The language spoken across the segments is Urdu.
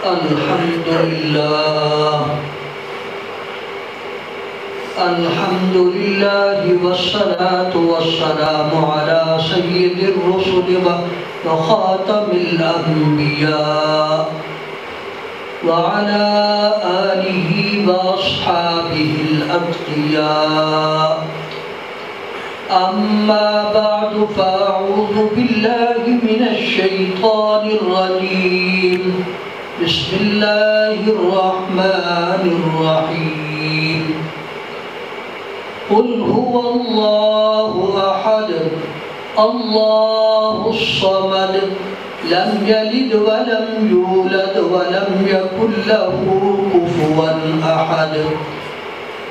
الحمد لله والصلاة والسلام على سيد الرسل وخاتم الأنبياء وعلى آله وأصحابه الأتقياء. أما بعد فأعوذ بالله من الشيطان الرجيم. بسم الله الرحمن الرحيم. قل هو الله أحد الله الصمد لم يلد ولم يولد ولم يكن له كفوا أحد.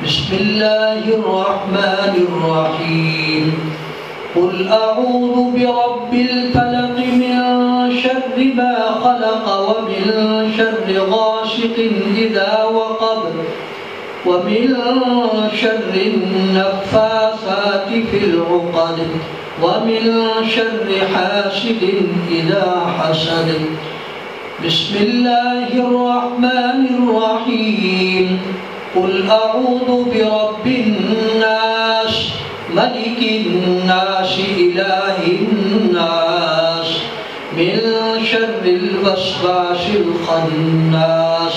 بسم الله الرحمن الرحيم. قل أعوذ برب الفلق من شر ما خلق ومن شر غاسق إذا وقب ومن شر النفاثات في العقد ومن شر حاسد إذا حسد. بسم الله الرحمن الرحيم. قل أعوذ برب الناس ملك الناس إله الناس من شر الوسواس الخناس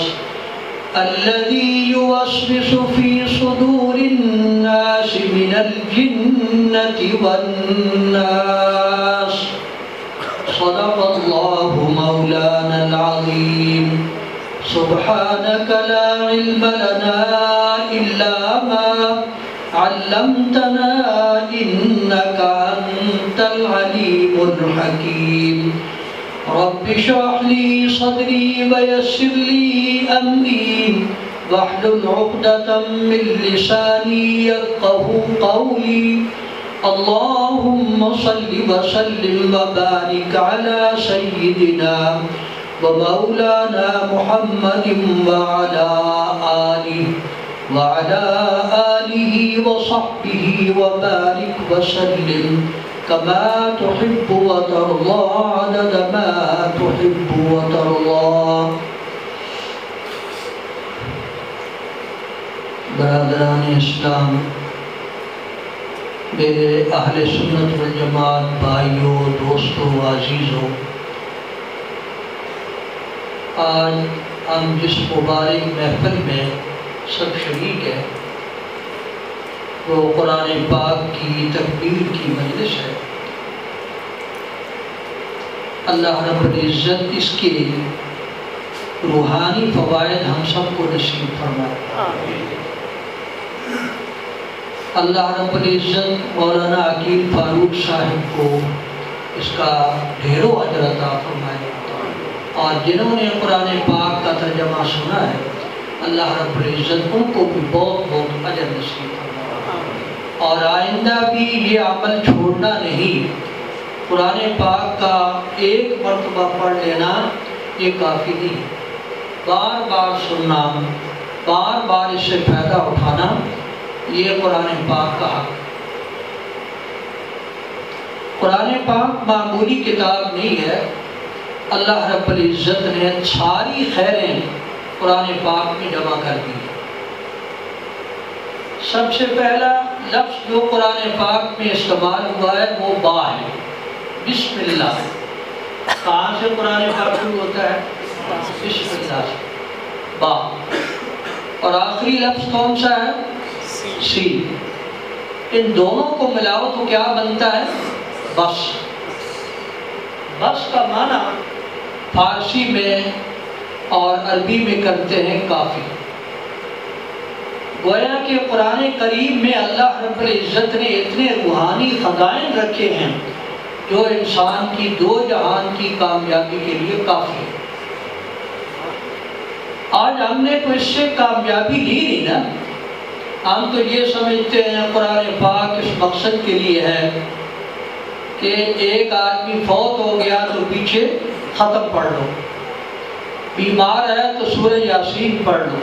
الذي يوسوس في صدور الناس من الجنة والناس. صدق الله مولانا العظيم. سبحانك لا علم لنا إلا ما علمتنا إنك أنت العليم الحكيم. رب اشرح لي صدري ويسر لي أمري واحلل عقدة من لساني يفقهوا قولي. اللهم صل وسلم وبارك على سيدنا ومولانا محمد وعلى آله وصحبه وبارك وسلم كما تحب وترضى عدد ما تحب وترضى. برادران اسلام، میرے اہل سنت والجماعت بھائیوں، دوستوں، عزیزوں، آج ہم جس مبارک محفل میں سب شریک ہیں وہ قرآن پاک کی تکبیر کی مجلس ہے. اللہ رب العزت اس کے روحانی فوائد ہم سب کو نصیب فرمائے. اللہ رب العزت مولانا عقیل فاروق صاحب کو اس کا ڈھیروں اجر عطا فرمائے، اور جنہوں نے قرآن پاک کا ترجمہ سنا ہے اللہ رب العزت ان کو بھی بہت بہت اجر نصیب فرمائے. اور آئندہ بھی یہ عمل چھوڑنا نہیں. قرآن پاک کا ایک مرتبہ پڑھ لینا یہ کافی نہیں، بار بار سننا، بار بار اس سے فائدہ اٹھانا، یہ قرآن پاک کا حق. قرآن پاک معمولی کتاب نہیں ہے. اللہ رب العزت نے ساری خیریں قرآن پاک میں جمع کر دی. سب سے پہلا لفظ جو قرآن پاک میں استعمال ہوا ہے وہ با ہے، بسم اللہ. کہاں سے قرآن پاک شروع ہوتا ہے؟ بسم اللہ سے، با. اور آخری لفظ کون سا ہے؟ سین. ان دونوں کو ملاؤ تو کیا بنتا ہے؟ بس. بس کا معنی فارسی میں اور عربی میں کرتے ہیں کافی. گویا کہ قرآن کریم میں اللہ رب العزت نے اتنے روحانی خزائن رکھے ہیں جو انسان کی دو جہان کی کامیابی کے لیے کافی ہے. آج ہم نے تو اس سے کامیابی لی نہیں نا. ہم تو یہ سمجھتے ہیں قرآن پاک اس مقصد کے لیے ہے کہ ایک آدمی فوت ہو گیا تو پیچھے ختم پڑھ لو، بیمار ہے تو سورہ یاسین پڑھ لو،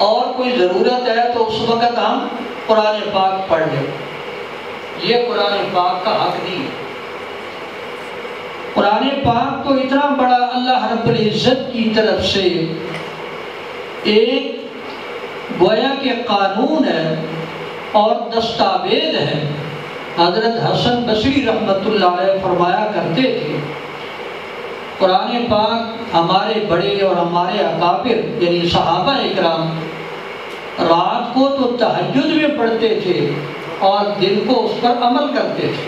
اور کوئی ضرورت ہے تو اس وقت ہم قرآن پاک پڑھ لیں. یہ قرآن پاک کا حق نہیں ہے. قرآن پاک تو اتنا بڑا اللہ رب العزت کی طرف سے ایک گویا کہ قانون ہے اور دستاویز ہے۔ حضرت حسن بصری رحمۃ اللہ علیہ فرمایا کرتے تھے قرآن پاک ہمارے بڑے اور ہمارے اکابر یعنی صحابہ اکرام رات کو تو تہجد میں پڑھتے تھے اور دن کو اس پر عمل کرتے تھے،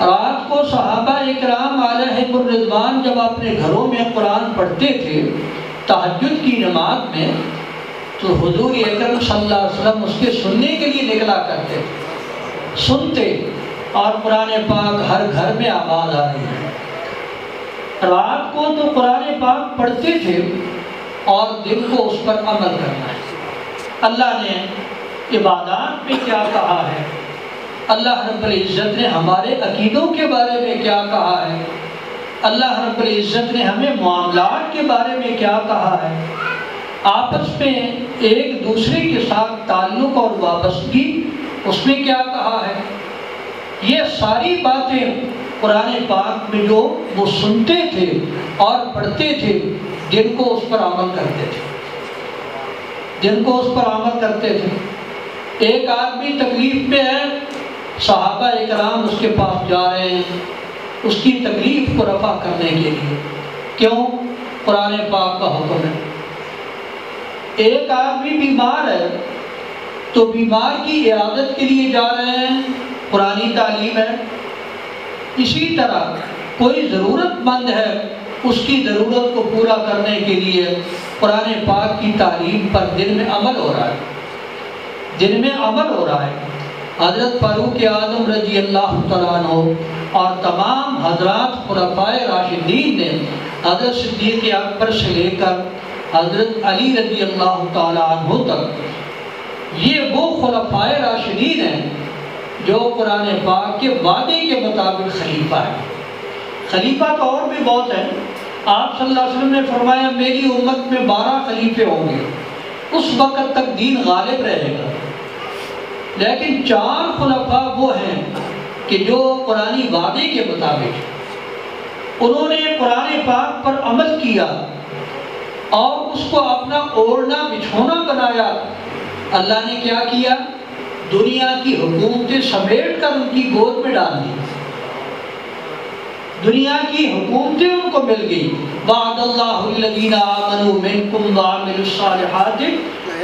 رات کو صحابہ اکرام علیہم الرضوان جب اپنے گھروں میں قرآن پڑھتے تھے تہجد کی نماز میں تو حضور اکرم صلی اللہ علیہ وسلم اس کے سننے کے لیے نکلا کرتے تھے، سنتے اور قرآن پاک ہر گھر میں آواز آ رہی ہے۔ رات کو تو قرآن پاک پڑھتے تھے اور دن کو اس پر عمل کرنا ہے۔ اللہ نے عبادات میں کیا کہا ہے، اللہ رب العزت نے ہمارے عقیدوں کے بارے میں کیا کہا ہے، اللہ رب العزت نے ہمیں معاملات کے بارے میں کیا کہا ہے، آپس میں ایک دوسرے کے ساتھ تعلق اور وابستگی اس میں کیا کہا ہے، یہ ساری باتیں قرآن پاک میں جو وہ سنتے تھے اور پڑھتے تھے جن کو اس پر عمل کرتے تھے۔ ایک آدمی تکلیف میں ہے، صحابہ اکرام اس کے پاس جا رہے ہیں اس کی تکلیف کو رفع کرنے کے لیے، کیوں؟ قرآن پاک کا حکم ہے۔ ایک آدمی بیمار ہے تو بیمار کی عیادت کے لیے جا رہے ہیں، قرآنی تعلیم ہے۔ اسی طرح کوئی ضرورت مند ہے اس کی ضرورت کو پورا کرنے کے لیے قرآن پاک کی تعلیم پر دل میں عمل ہو رہا ہے۔ حضرت فاروق اعظم رضی اللہ تعالیٰ عنہ اور تمام حضرات خلفائے راشدین نے حضرت صدیق اکبر سے لے کر حضرت علی رضی اللہ تعالیٰ عنہ تک یہ وہ خلفائے راشدین ہیں جو قرآن پاک کے وعدے کے مطابق خلیفہ ہیں۔ خلیفہ تو اور بھی بہت ہیں، آپ صلی اللہ علیہ وسلم نے فرمایا میری امت میں 12 خلیفے ہوں گے، اس وقت تک دین غالب رہے گا، لیکن 4 خلفاء وہ ہیں کہ جو قرآنی وعدے کے مطابق انہوں نے قرآن پاک پر عمل کیا اور اس کو اپنا اوڑھنا بچھونا بنایا۔ اللہ نے کیا کیا؟ دنیا کی حکومتیں سمیٹ کر ان کی گود میں ڈال دی، دنیا کی حکومتیں ان کو مل گئی۔ وعد اللہ الذین آمنوا منکم وعملوا الصالحات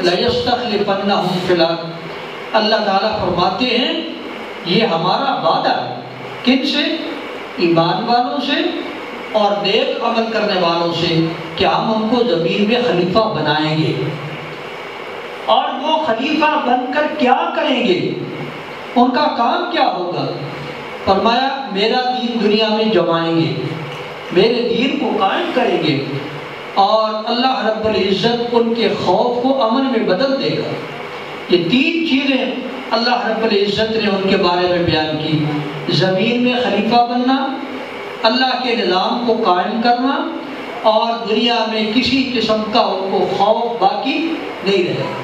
لیستخلفنہم فی الارض۔ اللہ تعالیٰ فرماتے ہیں یہ ہمارا وعدہ ہے، کن سے؟ ایمان والوں سے اور نیک عمل کرنے والوں سے، کہ ہم ان کو زمین میں خلیفہ بنائیں گے۔ اور وہ خلیفہ بن کر کیا کریں گے، ان کا کام کیا ہوگا؟ فرمایا میرا دین دنیا میں جمائیں گے، میرے دین کو قائم کریں گے، اور اللہ رب العزت ان کے خوف کو امن میں بدل دے گا۔ یہ 3 چیزیں اللہ رب العزت نے ان کے بارے میں بیان کی، زمین میں خلیفہ بننا، اللہ کے نظام کو قائم کرنا، اور دنیا میں کسی قسم کا ان کو خوف باقی نہیں رہے۔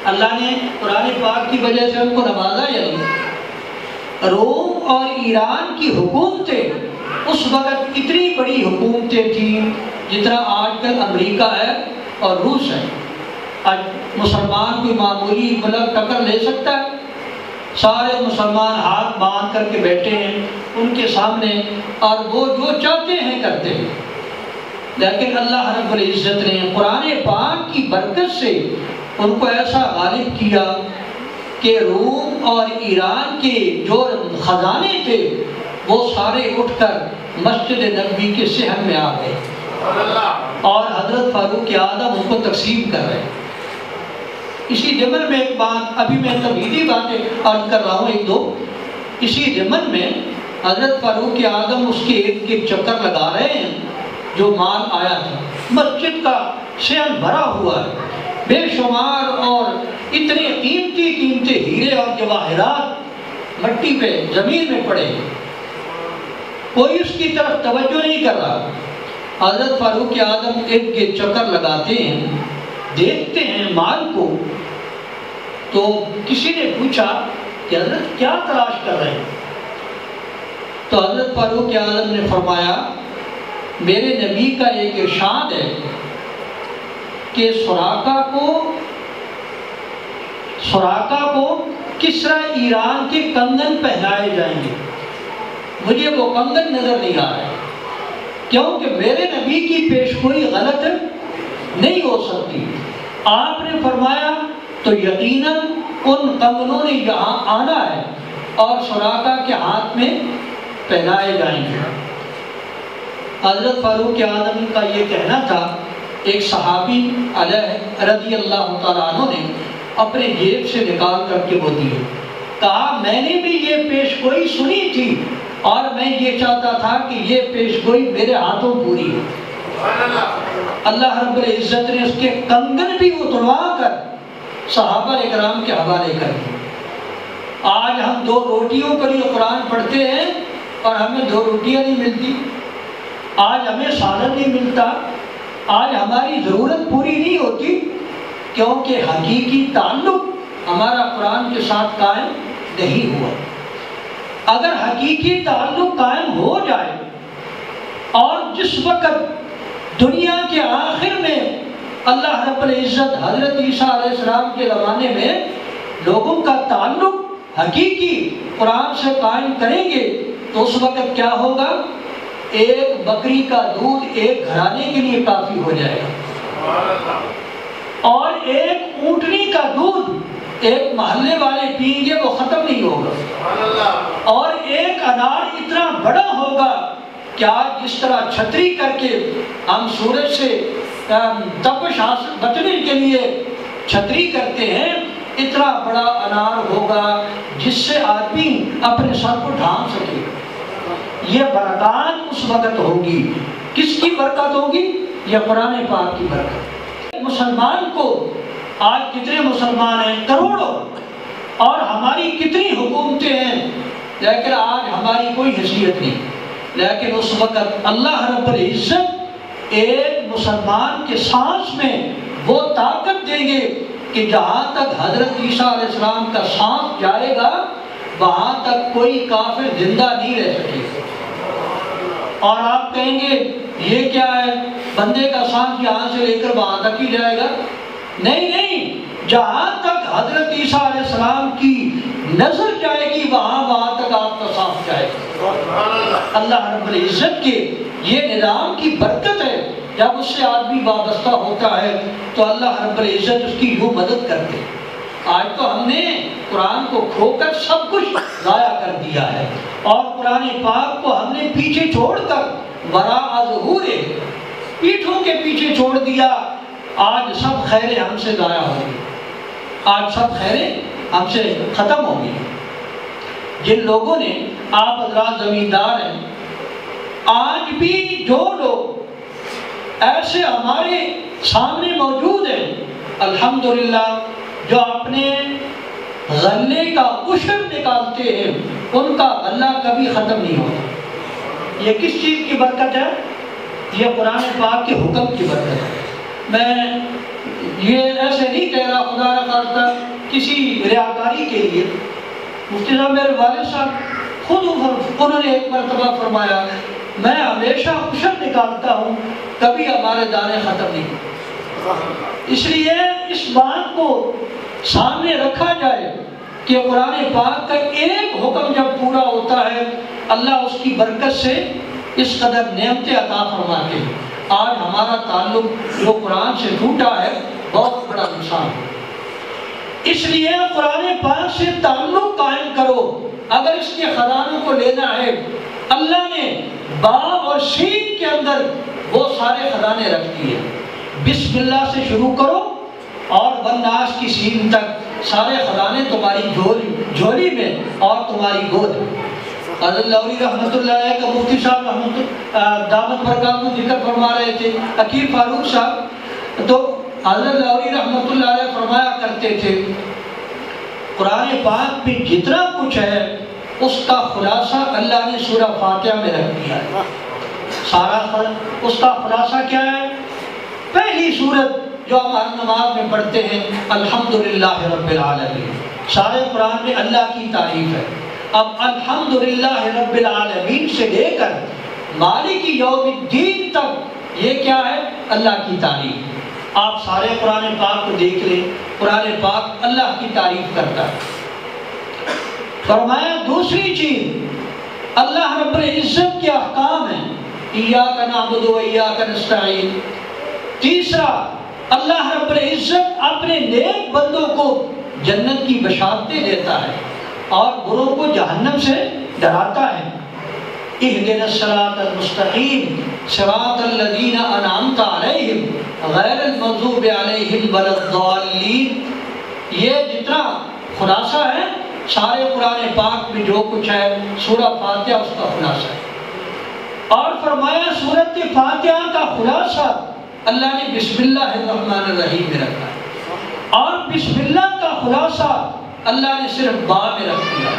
اللہ نے قرآن پاک کی وجہ سے ان کو نوازا یا نہیں؟ روم اور ایران کی حکومتیں اس وقت اتنی بڑی حکومتیں تھیں جتنا آج کل امریکہ ہے اور روس ہے۔ آج مسلمان کوئی معمولی ملک ٹکر لے سکتا ہے؟ سارے مسلمان ہاتھ باندھ کر کے بیٹھے ہیں ان کے سامنے اور وہ جو چاہتے ہیں کرتے ہیں، لیکن اللہ رب العزت نے قرآن پاک کی برکت سے ان کو ایسا غالب کیا کہ روم اور ایران کے جو خزانے تھے وہ سارے اٹھ کر مسجد نبوی کے صحن میں آ گئے اور حضرت فاروق اعظم ان کو تقسیم کر رہے ہیں۔ اسی ضمن میں ایک بات، ابھی میں تمہیدی باتیں عرض کر رہا ہوں 1-2، اسی ضمن میں حضرت فاروق اعظم اس کے ایک چکر لگا رہے ہیں، جو مال آیا تھا مسجد کا صحن بھرا ہوا ہے، بے شمار اور اتنے قیمتی ہیرے اور جواہرات مٹی پہ زمین میں پڑے، کوئی اس کی طرف توجہ نہیں کر رہا۔ حضرت فاروق اعظم ایک چکر لگاتے ہیں، دیکھتے ہیں مال کو، تو کسی نے پوچھا کہ حضرت کیا تلاش کر رہے ہیں؟ تو حضرت فاروق اعظم نے فرمایا میرے نبی کا ایک ارشاد ہے کہ سراقہ کو کسرا ایران کے کنگن پہنائے جائیں گے، مجھے وہ کنگن نظر نہیں آ رہے، کیونکہ میرے نبی کی پیشگوئی غلط نہیں ہو سکتی۔ آپ نے فرمایا تو یقیناً ان کنگنوں نے یہاں آنا ہے اور سراقہ کے ہاتھ میں پہنائے جائیں گے۔ حضرت فاروق اعظم کا یہ کہنا تھا، ایک صحابی علیہ رضی اللہ تعالیٰ عنہ نے اپنے جیب سے نکال کر کے وہ دیے، کہا میں نے بھی یہ پیشگوئی سنی تھی اور میں یہ چاہتا تھا کہ یہ پیشگوئی میرے ہاتھوں پوری ہو۔ اللہ رب العزت نے اس کے کنگن بھی اتروا کر صحابہ اکرام کے حوالے کر دیے۔ آج ہم 2 روٹیوں کے لیے قرآن پڑھتے ہیں اور ہمیں 2 روٹیاں نہیں ملتی، آج ہمیں سالن نہیں ملتا، آج ہماری ضرورت پوری نہیں ہوتی، کیونکہ حقیقی تعلق ہمارا قرآن کے ساتھ قائم نہیں ہوا۔ اگر حقیقی تعلق قائم ہو جائے اور جس وقت دنیا کے آخر میں اللہ رب العزت حضرت عیسیٰ علیہ السلام کے زمانے میں لوگوں کا تعلق حقیقی قرآن سے قائم کریں گے تو اس وقت کیا ہوگا؟ ایک بکری کا دودھ ایک گھرانے کے لیے کافی ہو جائے گا، اور ایک اونٹنی کا دودھ ایک محلے والے پئیں گے وہ ختم نہیں ہوگا، اور ایک انار اتنا بڑا ہوگا کہ آج جس طرح چھتری کر کے ہم سورج سے تپش بچنے کے لیے چھتری کرتے ہیں، اتنا بڑا انار ہوگا جس سے آدمی اپنے سر کو ڈھانپ سکے۔ یہ برکات اس وقت ہوگی، کس کی برکت ہوگی؟ یہ قرآن پاک کی برکت۔ مسلمان کو آج کتنے مسلمان ہیں؟ کروڑوں، اور ہماری کتنی حکومتیں ہیں، لیکن آج ہماری کوئی حیثیت نہیں۔ لیکن اس وقت اللہ رب العزت ایک مسلمان کے سانس میں وہ طاقت دیں گے کہ جہاں تک حضرت عیسیٰ علیہ السلام کا سانس جائے گا وہاں تک کوئی کافر زندہ نہیں رہ سکے گا۔ اور آپ کہیں گے یہ کیا ہے، بندے کا سانس یہاں سے لے کر وہاں تک ہی جائے گا؟ نہیں، جہاں تک حضرت عیسیٰ علیہ السلام کی نظر جائے گی وہاں تک آپ کا سانس جائے گا۔ اللہ رب العزت کے یہ نظام کی برکت ہے، جب اس سے آدمی وابستہ ہوتا ہے تو اللہ رب العزت اس کی یوں مدد کرتے۔ آج تو ہم نے قرآن کو کھو کر سب کچھ ضائع کر دیا ہے، اور قرآن پاک کو ہم نے پیچھے چھوڑ کر وراء ظہورے پیٹھوں کے پیچھے چھوڑ دیا۔ آج سب خیریں ہم سے ضائع ہو گئی، آج سب خیریں ہم سے ختم ہو گئی۔ جن لوگوں نے، آپ حضرات زمیندار ہیں، آج بھی جو لوگ ایسے ہمارے سامنے موجود ہیں الحمدللہ جو اپنے غلے کا عشر نکالتے ہیں، ان کا غلہ کبھی ختم نہیں ہوتا۔ یہ کس چیز کی برکت ہے؟ یہ قرآن پاک کے حکم کی برکت ہے۔ میں یہ ایسے نہیں کہہ رہا خدا نہ خواستہ کسی ریاکاری کے لیے۔ مفتی صاحب میرے والد صاحب خود انہوں نے ایک مرتبہ فرمایا میں ہمیشہ عشر نکالتا ہوں، کبھی ہمارے دانے ختم نہیں۔ اس لیے اس بات کو سامنے رکھا جائے کہ قرآن پاک کا ایک حکم جب پورا ہوتا ہے اللہ اس کی برکت سے اس قدر نعمتیں عطا فرماتے ہیں۔ آج ہمارا تعلق جو قرآن سے ٹوٹا ہے بہت بڑا نقصان ہے۔ اس لیے قرآن پاک سے تعلق قائم کرو۔ اگر اس کے خزانوں کو لینا ہے، اللہ نے باب اور سین کے اندر وہ سارے خزانے رکھ دیے۔ بسم اللہ سے شروع کرو اور والناس کی سین تک سارے خزانے تمہاری جھولی میں اور تمہاری گود میں۔ حضرت لوری رحمۃ اللہ علیہ کا مفتی صاحب دعوت برکات کو ذکر فرما رہے تھے، عقیل فاروق صاحب، تو حضرت لوری رحمۃ اللہ علیہ فرمایا کرتے تھے قرآن پاک میں جتنا کچھ ہے اس کا خلاصہ اللہ نے سورہ فاتحہ میں رکھ دیا ہے۔ سارا اس کا خلاصہ کیا ہے؟ پہلی سورت جو ہم ہر نماز میں پڑھتے ہیں الحمدللہ رب العالمین، سارے قرآن میں اللہ کی تعریف ہے۔ اب الحمدللہ رب العالمین سے لے کر مالک یوم الدین تک یہ کیا ہے؟ اللہ کی تعریف۔ آپ سارے قرآن پاک کو دیکھ لیں، قرآن پاک اللہ کی تعریف کرتا ہے۔ فرمایا دوسری چیز اللہ رب العزت کے احکام ہیں، ایاک نعبد و ایاک نستعین۔ تیسرا اللہ رب العزت اپنے نیک بندوں کو جنت کی بشارتیں دیتا ہے اور بروں کو جہنم سے ڈراتا ہے۔ اہدنا الصراط المستقیم صراط الذین انعمت علیہم غیر المغضوب علیہم ولا الضالین۔ یہ جتنا خلاصہ ہے سارے قرآن پاک میں جو کچھ ہے سورہ فاتحہ اس کا خلاصہ ہے۔ اور فرمایا سورۃ فاتحہ کا خلاصہ اللہ نے بسم اللہ الرحمن الرحیم میں رکھا ہے، اور بسم اللہ کا خلاصہ اللہ نے صرف با میں رکھ دیا۔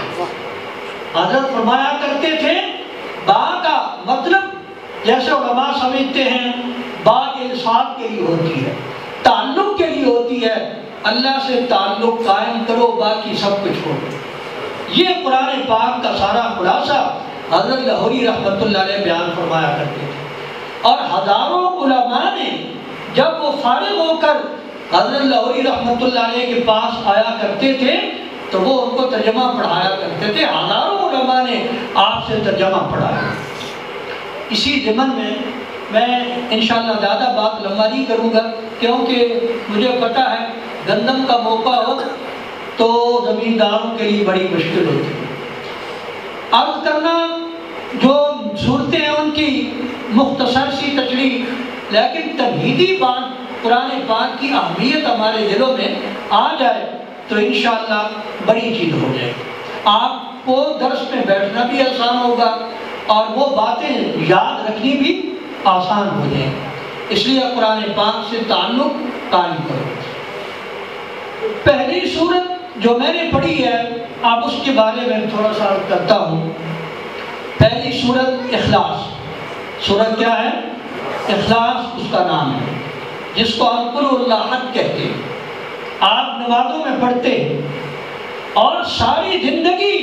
حضرت فرمایا کرتے تھے با کا مطلب جیسے علماء سمجھتے ہیں با انصاف کے لیے ہوتی ہے، تعلق کے لیے ہوتی ہے، اللہ سے تعلق قائم کرو باقی سب کچھ چھوڑو۔ یہ قرآن پاک کا سارا خلاصہ حضرت لاہوری رحمۃ اللہ علیہ بیان فرمایا کرتے تھے، اور ہزاروں علماء نے جب وہ فارغ ہو کر حضرت لاہوری رحمۃ اللہ علیہ کے پاس آیا کرتے تھے تو وہ ان کو ترجمہ پڑھایا کرتے تھے۔ ہزاروں علماء نے آپ سے ترجمہ پڑھایا۔ اسی ضمن میں انشاءاللہ زیادہ بات لمبا نہیں کروں گا، کیونکہ مجھے پتہ ہے گندم کا موقع ہو تو زمینداروں کے لیے بڑی مشکل ہوتی ہے۔ عرض کرنا جو صورتیں ہیں ان کی مختصر سی تشریح، لیکن تمہیدی بات قرآن پاک کی اہمیت ہمارے دلوں میں آ جائے تو انشاءاللہ بڑی چیز ہو جائے۔ آپ کو درس میں بیٹھنا بھی آسان ہوگا اور وہ باتیں یاد رکھنی بھی آسان ہو جائیں، اس لیے قرآن پاک سے تعلق قائم کرو۔ پہلی سورت جو میں نے پڑھی ہے آپ اس کے بارے میں تھوڑا سا کرتا ہوں۔ پہلی سورت اخلاص، سورت کیا ہے؟ اخلاص اس کا نام ہے، جس کو ہم قل اللہ حق کہتے ہیں۔ آپ نمازوں میں پڑھتے ہیں اور ساری زندگی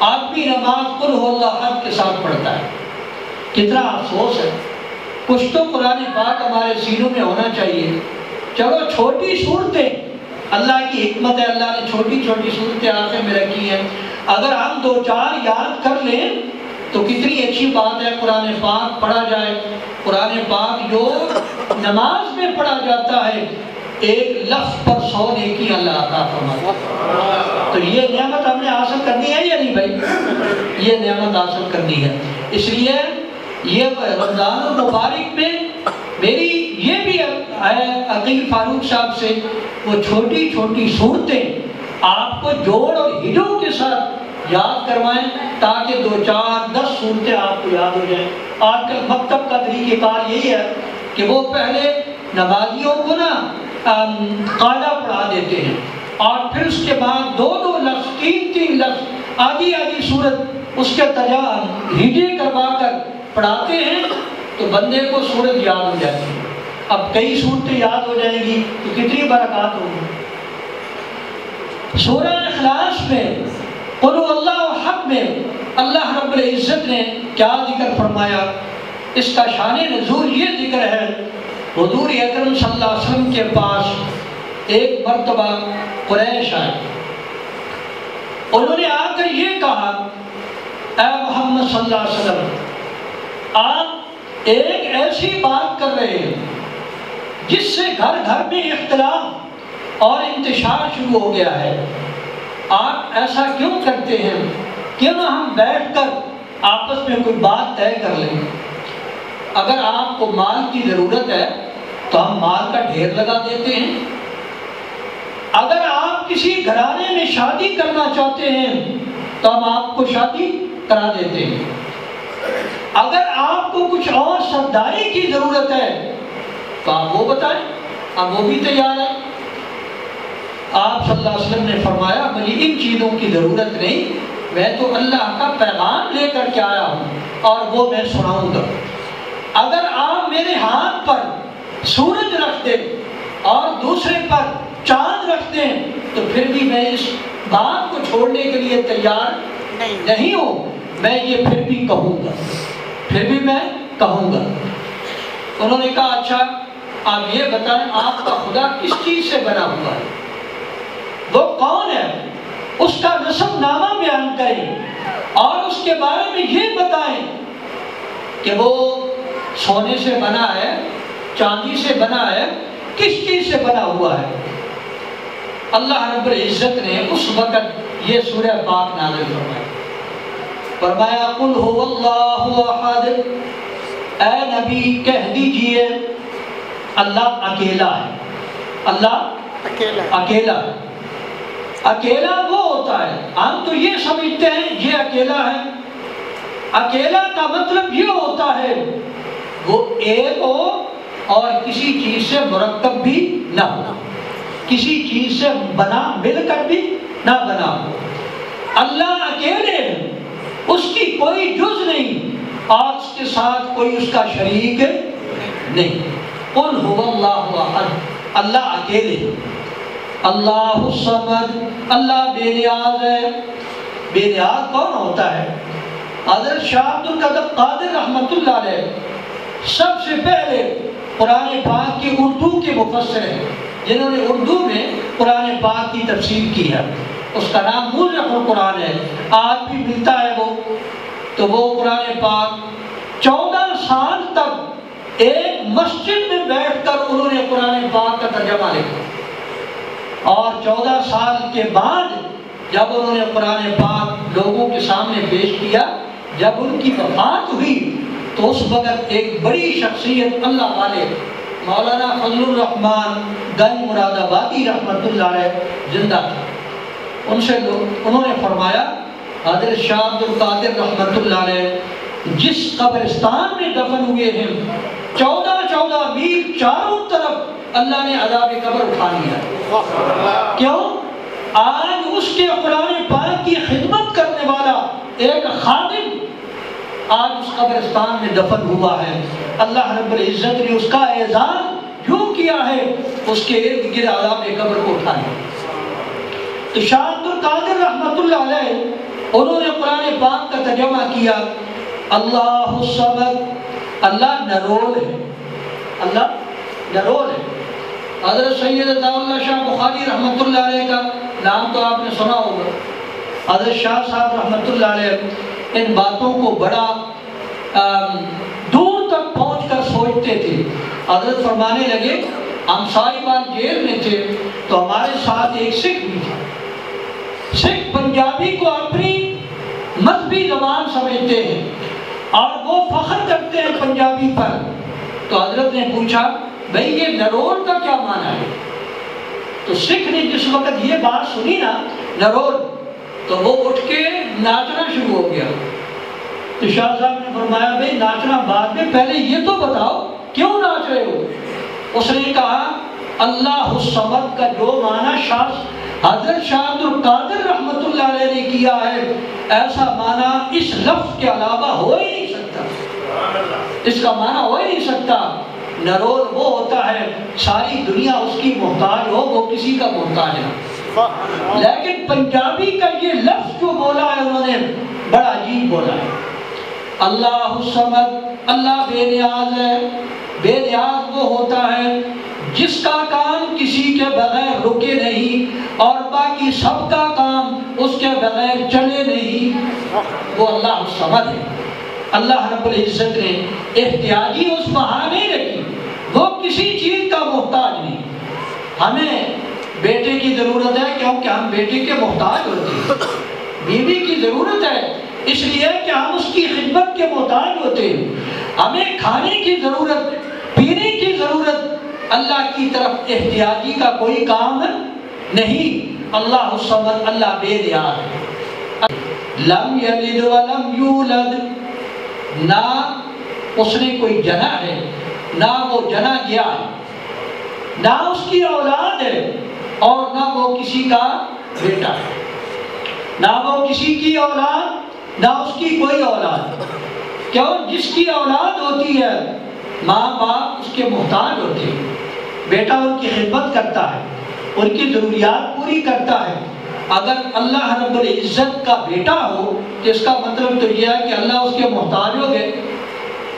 آدمی نماز قل اللہ حق کے ساتھ پڑھتا ہے۔ کتنا افسوس ہے، کچھ تو قرآن پاک ہمارے سینوں میں ہونا چاہیے۔ چلو چھوٹی صورتیں، اللہ کی حکمت ہے، اللہ نے چھوٹی چھوٹی صورتیں آخر میں رکھی ہیں، اگر ہم دو چار یاد کر لیں تو کتنی اچھی بات ہے۔ قرآن پاک پڑھا جائے، قرآن پاک جو نماز میں پڑھا جاتا ہے ایک لفظ پر 100 نیکی اللہ عطا فرماتا ہے۔ تو یہ نعمت ہم نے حاصل کرنی ہے یا نہیں بھائی؟ یہ نعمت حاصل کرنی ہے۔ اس لیے یہ رمضان المبارک میں میری یہ بھی ہے عقیل فاروق صاحب سے، وہ چھوٹی چھوٹی صورتیں آپ کو جوڑ اور ہجوں کے ساتھ یاد کروائیں تاکہ 2 4 10 صورتیں آپ کو یاد ہو جائیں۔ آج کل مکتب کا طریقہ کار یہی ہے کہ وہ پہلے نمازیوں کو نا قاعدہ پڑھا دیتے ہیں اور پھر اس کے بعد 2 لفظ 3 لفظ آدھی صورت اس کے ہجے کروا کر پڑھاتے ہیں تو بندے کو صورت یاد ہو جاتی ہے۔ اب کئی صورتیں یاد ہو جائیں گی تو کتنی برکات ہوگی۔ سورہ اخلاص میں قل اللہ حق میں اللہ رب العزت نے کیا ذکر فرمایا؟ اس کا شان نزول یہ ذکر ہے، حضور اکرم صلی اللہ علیہ وسلم کے پاس ایک مرتبہ قریش آئے، انہوں نے آ کر یہ کہا اے محمد صلی اللہ علیہ وسلم، آپ ایک ایسی بات کر رہے ہیں جس سے گھر گھر میں اختلاف اور انتشار شروع ہو گیا ہے، آپ ایسا کیوں کرتے ہیں؟ کیوں نہ ہم بیٹھ کر آپس میں کوئی بات طے کر لیں؟ اگر آپ کو مال کی ضرورت ہے تو ہم مال کا ڈھیر لگا دیتے ہیں، اگر آپ کسی گھرانے میں شادی کرنا چاہتے ہیں تو ہم آپ کو شادی کرا دیتے ہیں، اگر آپ کو کچھ اور سرداری کی ضرورت ہے تو آپ وہ بتائیں، ہم وہ بھی تیار ہیں۔ آپ صلی اللہ علیہ وسلم نے فرمایا مجھے ان چیزوں کی ضرورت نہیں، میں تو اللہ کا پیغام لے کر کے آیا ہوں اور وہ میں سناؤں گا۔ اگر آپ میرے ہاتھ پر سورج رکھ دیں اور دوسرے پر چاند رکھ دیں تو پھر بھی میں اس بات کو چھوڑنے کے لیے تیار نہیں ہوں، میں یہ پھر بھی کہوں گا، پھر بھی میں کہوں گا۔ انہوں نے کہا اچھا آپ یہ بتائیں آپ کا خدا کس چیز سے بنا ہوا ہے، وہ کون ہے، اس کا نسب نامہ بیان کریں اور اس کے بارے میں یہ بتائیں کہ وہ سونے سے بنا ہے، چاندی سے بنا ہے، کس چیز سے بنا ہوا ہے۔ اللہ رب العزت نے اس وقت یہ سورہ پاک نازل فرمائی، فرمایا قل هو اللہ احد، اے نبی کہہ دیجئے اللہ اکیلا ہے، اللہ اکیلا ہے۔ اکیلا وہ ہوتا ہے، ہم تو یہ سمجھتے ہیں یہ اکیلا ہے، اکیلا کا مطلب یہ ہوتا ہے وہ ایک ہو اور کسی چیز سے مرکب بھی نہ ہو، کسی چیز سے بنا مل کر بھی نہ بنا ہو۔ اللہ اکیلے ہے، اس کی کوئی جز نہیں اور اس کے ساتھ کوئی اس کا شریک نہیں۔ قل هو اللہ احد، اللہ اکیلے، اللہ الصمد، اللہ بے نیاز ہے۔ بے نیاز کون ہوتا ہے؟ حضرت شاہ عبد القادر قادر رحمۃ اللہ علیہ سب سے پہلے قرآن پاک کی اردو کے مفسر ہیں، جنہوں نے اردو میں قرآن پاک کی تفسیر کی ہے، اس کا نام مورخ القرآن ہے، آج بھی ملتا ہے وہ۔ تو وہ قرآن پاک 14 سال تک ایک مسجد میں بیٹھ کر انہوں نے قرآن پاک کا ترجمہ لکھا، اور 14 سال کے بعد جب انہوں نے قرآن پاک لوگوں کے سامنے پیش کیا، جب ان کی وفات ہوئی تو اس وقت ایک بڑی شخصیت اللہ والے مولانا فضل الرحمان گنج مراد آبادی رحمۃ اللہ علیہ زندہ تھا۔ ان سے انہوں نے فرمایا حضرت شاہ عبد القادر رحمۃ اللہ علیہ جس قبرستان میں دفن ہوئے ہیں 14 میل چاروں طرف اللہ نے عذاب قبر اٹھا لیا۔ کیوں؟ آج اس کے قرآن پاک کی خدمت کرنے والا ایک خادم آج اس قبرستان میں دفن ہوا ہے۔ اللہ رب العزت نے اس کا اعزاز یوں کیا ہے، اس کے ارد گرد عذاب قبر کو اٹھایا۔ تو شاہ عبد القادر رحمۃ اللہ علیہ انہوں نے قرآن پاک کا ترجمہ کیا، اللہ الصمد، اللہ نرول ہے، اللہ نرول ہے۔ حضرت سید عطا اللہ شاہ بخاری رحمۃ اللہ علیہ کا نام تو آپ نے سنا ہوگا۔ حضرت شاہ صاحب رحمۃ اللہ علیہ ان باتوں کو بڑا دور تک پہنچ کر سوچتے تھے۔ حضرت فرمانے لگے ہم ساری بار جیل میں تھے تو ہمارے ساتھ ایک سکھ بھی تھا، سکھ پنجابی کو اپنی مذہبی زبان سمجھتے ہیں اور وہ فخر کرتے ہیں پنجابی پر۔ تو حضرت نے پوچھا بھئی یہ نرول کا کیا معنی ہے؟ تو سکھ نے جس وقت یہ بات سنی نا نرول، تو وہ اٹھ کے ناچنا شروع ہو گیا۔ تو شاہ صاحب نے فرمایا بھئی ناچنا بعد میں، پہلے یہ تو بتاؤ کیوں ناچ رہے ہو؟ اس نے کہا اللہ الصمد کا جو معنی حضرت شاہ عبد القادر رحمۃ اللہ علیہ نے کیا ہے، ایسا معنی اس لفظ کے علاوہ ہو ہی نہیں سکتا، اس کا معنی ہو ہی نہیں سکتا۔ نرول وہ ہوتا ہے ساری دنیا اس کی محتاج ہو، وہ کسی کا محتاج نہ۔ لیکن پنجابی کا یہ لفظ جو بولا ہے انہوں نے بڑا عجیب بولا ہے، اللہ الصمد، اللہ بے نیاز ہے۔ بے نیاز وہ ہوتا ہے جس کا کام کسی کے بغیر رکے نہیں اور باقی سب کا کام اس کے بغیر چلے نہیں، وہ اللہ الصمد ہے۔ اللہ رب العزت نے احتیاجی اس وہاں نہیں رکھی، وہ کسی چیز کا محتاج نہیں۔ ہمیں بیٹے کی ضرورت ہے کیونکہ ہم بیٹے کے محتاج ہوتے ہیں، بیوی کی ضرورت ہے اس لیے کہ ہم اس کی خدمت کے محتاج ہوتے ہیں، ہمیں کھانے کی ضرورت، پینے کی ضرورت، اللہ کی طرف احتیاجی کا کوئی کام نہیں۔ اللہ الصمد، اللہ بے نیاز ہے۔ لم یلد ولم یولد، نہ اس نے کوئی جنا ہے نہ وہ جنا گیا ہے، نہ اس کی اولاد ہے اور نہ وہ کسی کا بیٹا ہے، نہ وہ کسی کی اولاد نہ اس کی کوئی اولاد۔ کیوں؟ جس کی اولاد ہوتی ہے ماں باپ اس کے محتاج ہوتے ہیں، بیٹا ان کی خدمت کرتا ہے، ان کی ضروریات پوری کرتا ہے، اگر اللہ رب العزت کا بیٹا ہو تو اس کا مطلب تو یہ ہے کہ اللہ اس کے محتاج ہو گئے،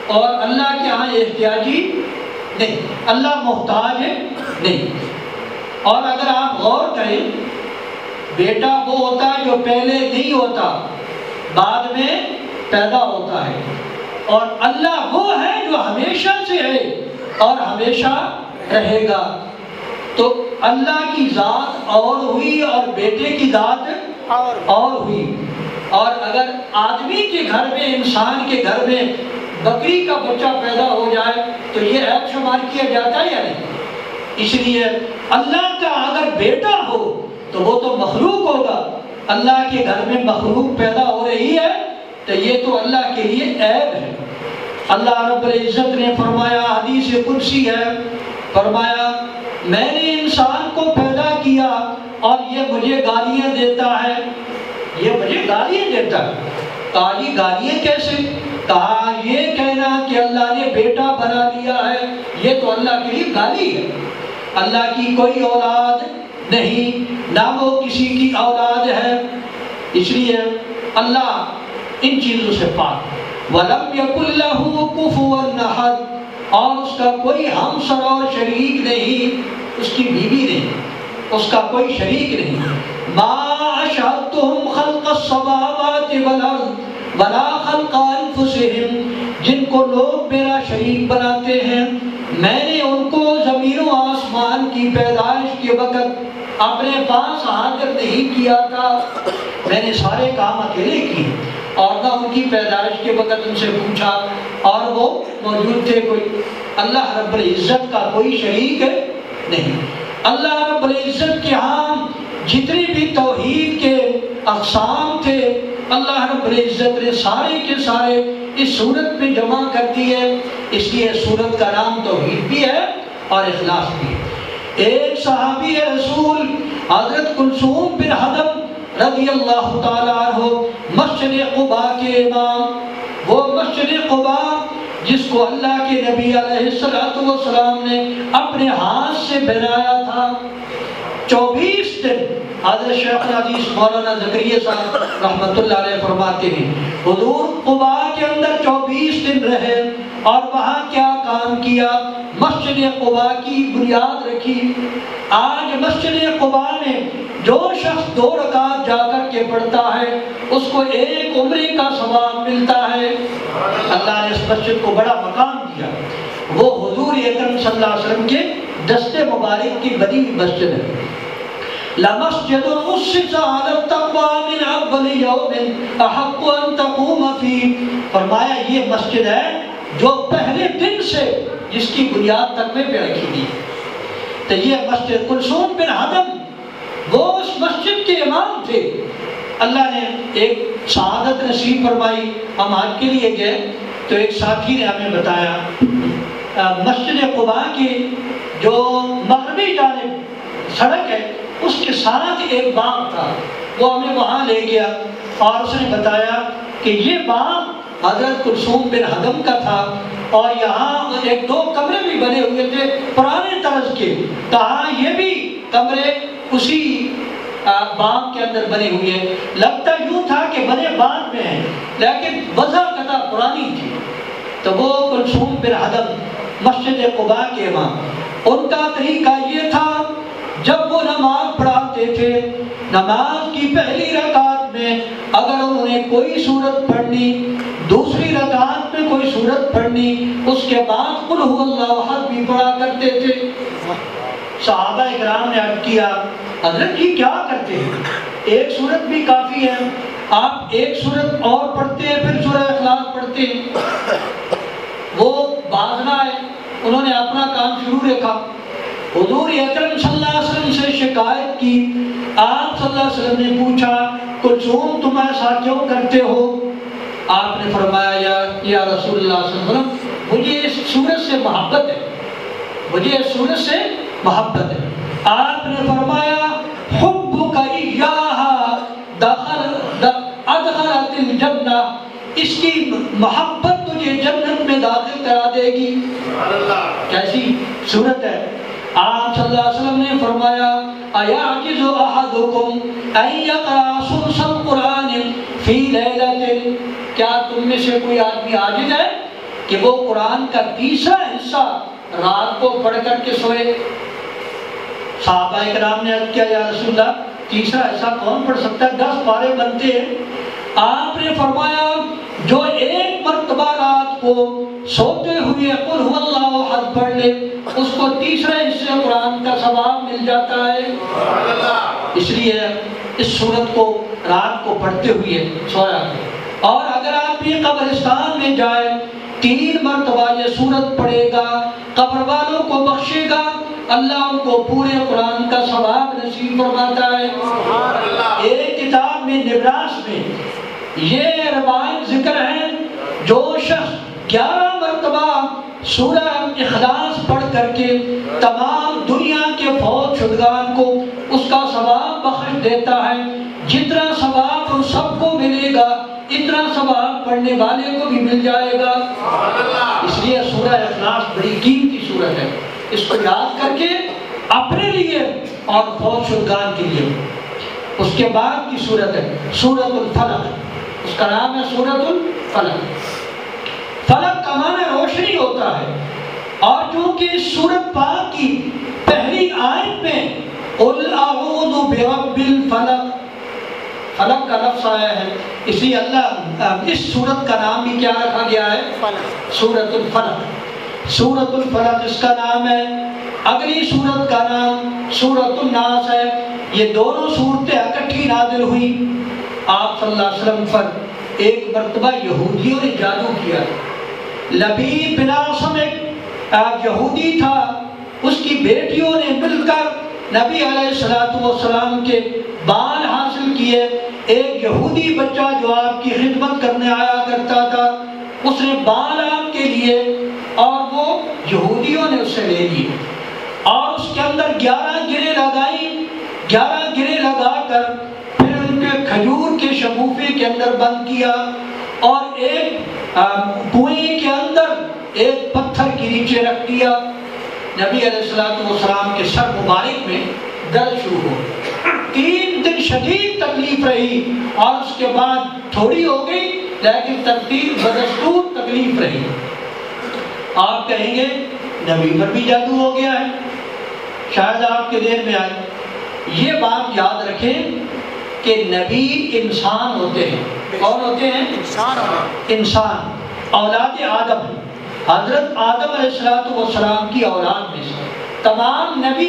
اور اللہ کے ہاں احتیاجی نہیں، اللہ محتاج ہے نہیں۔ اور اگر آپ غور کریں، بیٹا وہ ہوتا ہے جو پہلے نہیں ہوتا، بعد میں پیدا ہوتا ہے، اور اللہ وہ ہے جو ہمیشہ سے ہے اور ہمیشہ رہے گا۔ تو اللہ کی ذات اور ہوئی اور بیٹے کی ذات اور ہوئی۔ اور اگر آدمی کے گھر میں، انسان کے گھر میں بکری کا بچہ پیدا ہو جائے تو یہ عیب شمار کیا جاتا ہے یا نہیں؟ اس لیے اللہ کا اگر بیٹا ہو تو وہ تو مخلوق ہوگا، اللہ کے گھر میں مخلوق پیدا ہو رہی ہے تو یہ تو اللہ کے لیے عیب ہے۔ اللہ رب العزت نے فرمایا، حدیث قدسی ہے، فرمایا میں نے انسان کو پیدا کیا اور یہ مجھے گالیاں دیتا ہے، یہ مجھے گالیاں دیتا ہے۔ کہا یہ گالیاں کیسے؟ کہا یہ کہنا کہ اللہ نے بیٹا بنا لیا ہے یہ تو اللہ کے لیے گالی ہے۔ اللہ کی کوئی اولاد نہیں، نہ وہ کسی کی اولاد ہے، اس لیے اللہ ان چیزوں سے پاک۔ وَلَمْ يَكُنْ لَهُ كُفُوًا أَحَدٌ، اور اس کا کوئی ہمسر اور شریک نہیں، اس کی بیوی نہیں، اس کا کوئی شریک نہیں۔ مَا أَشْهَدْتُهُمْ خَلْقَ السَّمَاوَاتِ وَالْأَرْضِ وَلَا خَلْقَ أَنفُسِهِمْ، جن کو لوگ میرا شریک بناتے ہیں، میں نے ان کو زمین و آسمان کی پیدائش کے وقت اپنے پاس حاضر نہیں کیا تھا، میں نے سارے کام اکیلے کیے، اور نہ ان کی پیدائش کے وقت ان سے پوچھا اور وہ موجود تھے کوئی۔ اللہ رب العزت کا کوئی شریک نہیں۔ اللہ رب العزت کے ہاں جتنی بھی توحید کے اقسام تھے اللہ رب العزت نے سارے کے سارے اس صورت میں جمع کر دیے، اس لیے صورت کا نام توحید بھی ہے اور اخلاص بھی ہے۔ ایک صحابی رسول حضرت کلثوم بن حدب رضی اللہ تعالیٰ عنہ مسجد قباء کے امام، وہ مسجد قباء جس کو اللہ کے نبی علیہ السلام نے اپنے ہاتھ سے بنایا تھا، 24 دن حضرت شیخ الحدیث مولانا زکریا صاحب رحمۃ اللہ علیہ فرماتے ہیں حضور قباء کے اندر 24 دن رہے اور وہاں کیا کام کیا؟ مسجد قباء کی بنیاد رکھی۔ آج مسجد قباء میں جو شخص 2 رکعت جا کر کے پڑھتا ہے اس کو 1 عمرے کا ثواب ملتا ہے۔ اللہ نے اس مسجد کو بڑا مقام دیا، وہ حضور اکرم صلی اللہ علیہ وسلم کے دست مبارک کی بنی ہوئی مسجد ہے۔ لَمَسْجِدٌ أُسِّسَ عَلَى التَّقْوَىٰ مِنْ أَوَّلِ يَوْمٍ أَحَقُّ أَن تَقُومَ فِيهِ، فرمایا یہ مسجد ہے جو پہلے دن سے جس کی بنیاد تقوی پہ رکھی گئی۔ تو یہ مسجد کلثوم بن حدب وہ اس مسجد کے امام تھے۔ اللہ نے ایک سعادت نصیب فرمائی، ہم حج کے لیے گئے تو ایک ساتھی نے ہمیں بتایا مسجد قباء کی جو مغربی جانب سڑک ہے اس کے ساتھ ایک باغ تھا، وہ ہمیں وہاں لے گیا اور اس نے بتایا کہ یہ باغ حضرت کلثوم بن حدب کا تھا، اور یہاں 1-2 کمرے بھی بنے ہوئے تھے پرانے طرز کے، کہا یہ بھی کمرے اسی باغ کے اندر بنے ہوئے ہیں۔ لگتا یوں تھا کہ بنے بعد میں ہیں لیکن وضع قطع پرانی تھی۔ تو وہ کلثوم بن حدب مسجد قباء کے امام، ان کا طریقہ یہ تھا جب وہ نماز پڑھاتے تھے، نماز کی پہلی رکعت میں اگر انہوں نے کوئی سورت پڑھنی، دوسری رکعت میں کوئی سورت پڑھنی، اس کے بعد قل هو اللہ احد بھی پڑھا کرتے تھے۔ صحابہ اکرام نے عرض کیا حضرت جی کیا کرتے ہیں؟ ایک سورت بھی کافی ہے، آپ ایک سورت اور پڑھتے ہیں پھر سورہ اخلاص پڑھتے ہیں۔ وہ باز نہ آئے، انہوں نے اپنا کام شروع رکھا۔ حضور اکرم صلی اللہ علیہ وسلم سے شکایت کی، آپ صلی اللہ علیہ وسلم نے پوچھا کلثوم تم ایسا کیوں کرتے ہو؟ آپ نے فرمایا یا رسول اللہ صلی اللہ علیہ وسلم مجھے اس سورت سے محبت ہے، مجھے اس سورت سے محبت ہے۔ آپ نے فرمایا حبک ایہا ادخلت الجنہ، اس کی محبت تجھے جنت میں داخل کرا دے گی۔ کیسی صورت ہے؟ آپ صلی اللہ علیہ وسلم نے فرمایا ایعجز احدکم ان یقرأ ثلث القرآن فی لیلۃ، کیا تم میں سے کوئی آدمی عاجز ہے کہ وہ قرآن کا تیسرا حصہ رات کو پڑھ کر کے سوئے؟ صحابہ کرام نے عرض کیا یا رسول اللہ تیسرا حصہ کون پڑھ سکتا ہے، 10 پارے بنتے ہیں۔ آپ نے فرمایا جو ایک مرتبہ رات کو سوتے ہوئے قل هو اللہ احد پڑھ لے اس کو تیسرے حصے قرآن کا ثواب مل جاتا ہے۔ اس لیے اس سورت کو رات کو پڑھتے ہوئے سویا کریں۔ اور اگر آپ بھی قبرستان میں جائے 3 مرتبہ یہ سورت پڑھے گا، قبر والوں کو بخشے گا، اللہ ان کو پورے قرآن کا ثواب نصیب فرماتا ہے۔ ایک کتاب میں نبراس میں یہ روایت ذکر ہے جو شخص 11 مرتبہ سورہ اخلاص پڑھ کر کے تمام دنیا کے فوت شدگان کو اس کا ثواب بخش دیتا ہے، جتنا ثواب ان سب کو ملے گا اتنا ثواب پڑھنے والے کو بھی مل جائے گا۔ اس لیے سورہ اخلاص بڑی قیمتی سورت ہے، اس کو یاد کر کے اپنے لیے اور فوت شدگان کے لیے۔ اس کے بعد کی سورت ہے سورۃ الفلق، اس کا نام ہے سورۃ الفلق۔ فلق کا معنی روشنی ہوتا ہے، اور چونکہ اس سورت پاک کی پہلی آیت میں قل اعوذ برب الفلق فلق کا لفظ آیا ہے، اس لیے اللہ اس سورت کا نام بھی کیا رکھا گیا ہے؟ سورۃ الفلق۔ سورۃ الفلق اس کا نام ہے۔ اگلی سورت کا نام سورۃ الناس ہے۔ یہ دونوں صورتیں اکٹھی نازل ہوئی۔ آپ صلی اللہ علیہ وسلم پر ایک مرتبہ یہودیوں نے جادو کیا۔ لبیب بن عاصم ایک یہودی تھا، اس کی بیٹیوں نے مل کر نبی علیہ السلام کے بال حاصل کیے۔ ایک یہودی بچہ جو آپ کی خدمت کرنے آیا کرتا تھا اس نے بال آپ کے لیے، اور وہ یہودیوں نے اسے لے لیے اور اس کے اندر 11 گرے لگائی۔ 11 گرے لگا کر پھر ان کے کھجور کے شگوفے کے اندر بند کیا، اور ایک کنویں کے اندر ایک پتھر کے نیچے رکھ دیا۔ نبی علیہ السلام کے سر مبارک میں درد شروع ہو، 3 دن شدید تکلیف رہی، اور اس کے بعد تھوڑی ہو گئی لیکن ترتیب بدستور تکلیف رہی۔ آپ کہیں گے نبی پر بھی جادو ہو گیا ہے، شاید آپ کے ذہن میں آئے۔ یہ بات یاد رکھیں کہ نبی انسان ہوتے ہیں۔ کون ہوتے ہیں؟ انسان، اولاد آدم۔ حضرت آدم علیہ السلام کی اولاد میں سے تمام نبی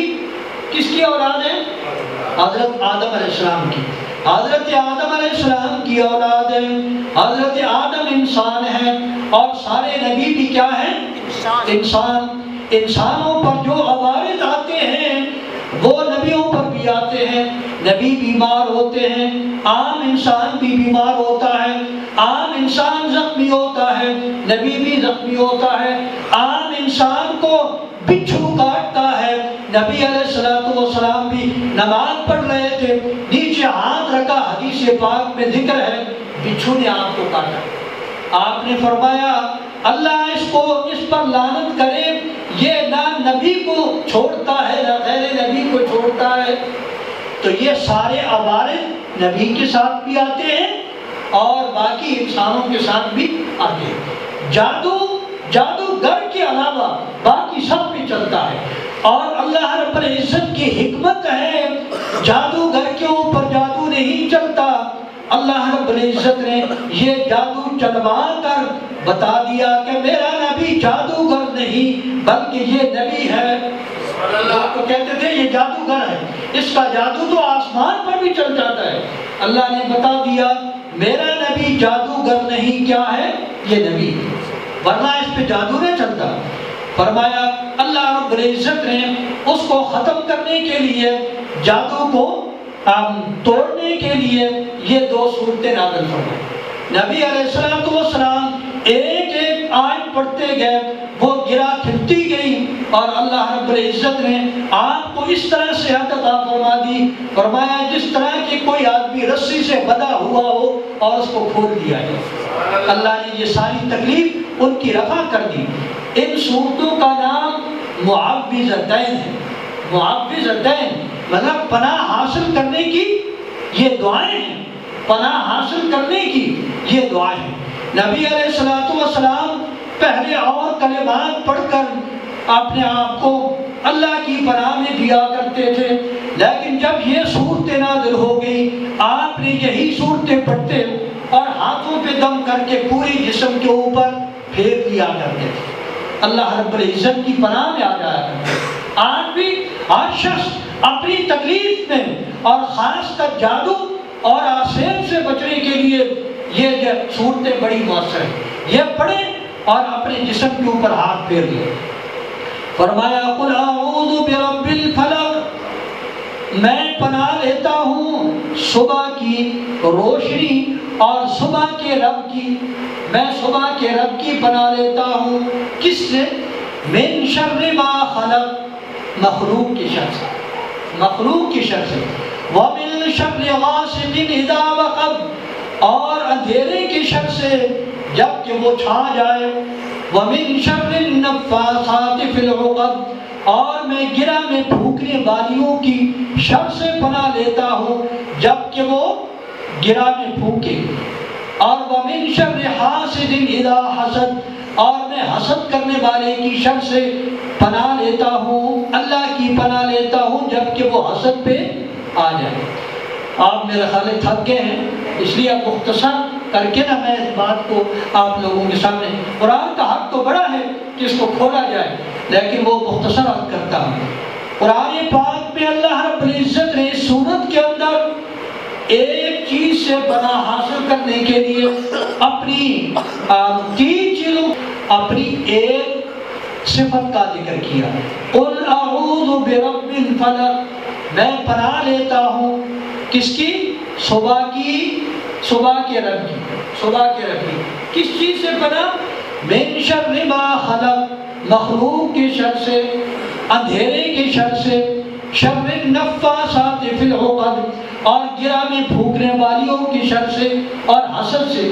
کس کی اولاد ہیں؟ حضرت آدم علیہ السلام کی۔ حضرت آدم علیہ السلام کی اولاد ہے۔ حضرت آدم انسان ہے، اور سارے نبی بھی کیا ہیں؟ انسان۔ انسانوں پر جو عوارض آتے ہیں وہ نبیوں پر بھی آتے ہیں۔ نبی بیمار ہوتے ہیں، عام انسان بھی بیمار ہوتا ہے۔ عام انسان زخمی ہوتا ہے، نبی بھی زخمی ہوتا ہے۔ عام انسان کو بچھو کاٹتا ہے، نبی علیہ السلام بھی نماز پڑھ رہے تھے، نیچے ہاتھ رکھا، حدیث پاک میں ذکر ہے بچھو نے آپ کو کاٹا۔ آپ نے فرمایا اللہ اس پر لعنت کرے، یہ نہ نبی کو چھوڑتا ہے نہ غیر نبی کو چھوڑتا ہے۔ تو یہ سارے عوارض نبی کے ساتھ بھی آتے ہیں اور باقی انسانوں کے ساتھ بھی آتے ہیں۔ جادوگر کے علاوہ باقی سب بھی چلتا ہے، اور اللہ رب العزت کی حکمت ہے جادوگر کے اوپر جادو نہیں چلتا۔ اللہ رب العزت نے یہ جادو چلوا کر بتا دیا کہ میرا نبی جادوگر نہیں بلکہ یہ نبی ہے۔ لوگ تو کہتے تھے یہ جادوگر ہے، اس کا جادو تو آسمان پر بھی چل جاتا ہے۔ اللہ نے بتا دیا میرا نبی جادوگر نہیں، کیا ہے؟ یہ نبی، ورنہ اس پہ جادو نہیں چلتا۔ فرمایا اللہ رب العزت نے اس کو ختم کرنے کے لیے، جادو کو توڑنے کے لیے یہ 2 صورتیں نازل فرمائی۔ نبی علیہ السلام ایک ایک آیت پڑھتے گئے، وہ گرا کھلتی گئی، اور اللہ رب العزت نے آپ کو اس طرح سے عطا فرما دی، فرمایا جس طرح کہ کوئی آدمی رسی سے بندھا ہوا ہو اور اس کو کھول دیا ہے۔ اللہ نے یہ ساری تکلیف ان کی رفع کر دی۔ ان صورتوں کا نام معوذتین ہے۔ معوذتین مطلب پناہ حاصل کرنے کی یہ دعائیں ہیں، پناہ حاصل کرنے کی یہ دعائیں ہیں۔ نبی علیہ الصلوۃ والسلام پہلے اور کلمات پڑھ کر اپنے آپ کو اللہ کی پناہ میں دیا کرتے تھے، لیکن جب یہ صورت نازل ہو گئی آپ نے یہی صورتیں پڑھتے اور ہاتھوں پہ دم کر کے پوری جسم کے اوپر پھیر دیا کرتے تھے، اللہ رب العزت کی پناہ میں آ جایا کرتے تھے۔ آج بھی ہر شخص اپنی تکلیف میں اور خاص کر جادو اور آسین سے بچنے کے لیے یہ صورتیں بڑی مؤثر ہیں، یہ پڑھیں اور اپنے جسم کے اوپر ہاتھ پھیر لیں۔ فرمایا قل اعوذ برب الفلق، میں پناہ لیتا ہوں صبح کی روشنی اور صبح کے رب کی، میں صبح کے رب کی پناہ لیتا ہوں، کس سے؟ من شر ما خلق، مخلوق کی شر سے، مخلوق کی شر سے، ومن شر غاسق اذا وقب، اور اندھیرے کی شر سے جب کہ وہ چھا جائے، ومن شر النفاثات فی العقد، اور میں گرہ میں پھونکنے والیوں کی شر سے پناہ لیتا ہوں جب کہ وہ گرہ میں پھونکے، اور ومن شر حاسد اذا حسد، اور میں حسد کرنے والے کی شر سے پناہ لیتا ہوں، اللہ کی پناہ لیتا ہوں جب کہ وہ حسد پہ آ جائے۔ آپ میرے خیال تھک گئے ہیں، اس لیے اب مختصر کر کے نا میں اس بات کو آپ لوگوں کے سامنے، قرآن کا حق تو بڑا ہے کہ اس کو کھولا جائے، لیکن وہ مختصر عرض کرتا ہوں۔ قرآن پاک میں اللہ رب العزت نے اس سورت کے اندر ایک چیز سے پناہ حاصل کرنے کے لیے اپنی تین چیزوں، اپنی ایک صفت کا ذکر کیا۔ قل اعوذ برب الفلق، میں پناہ لیتا ہوں کس کی؟ صبح کی، صبح کے رب کی، صبح کے رب کی۔ کس چیز سے پناہ؟ من شر ما خلق، مخلوق کی شر سے، اندھیرے کی شر سے، شر النفاثات فی العقد، اور گرہ میں پھونکنے والیوں کی شر سے اور حسد سے۔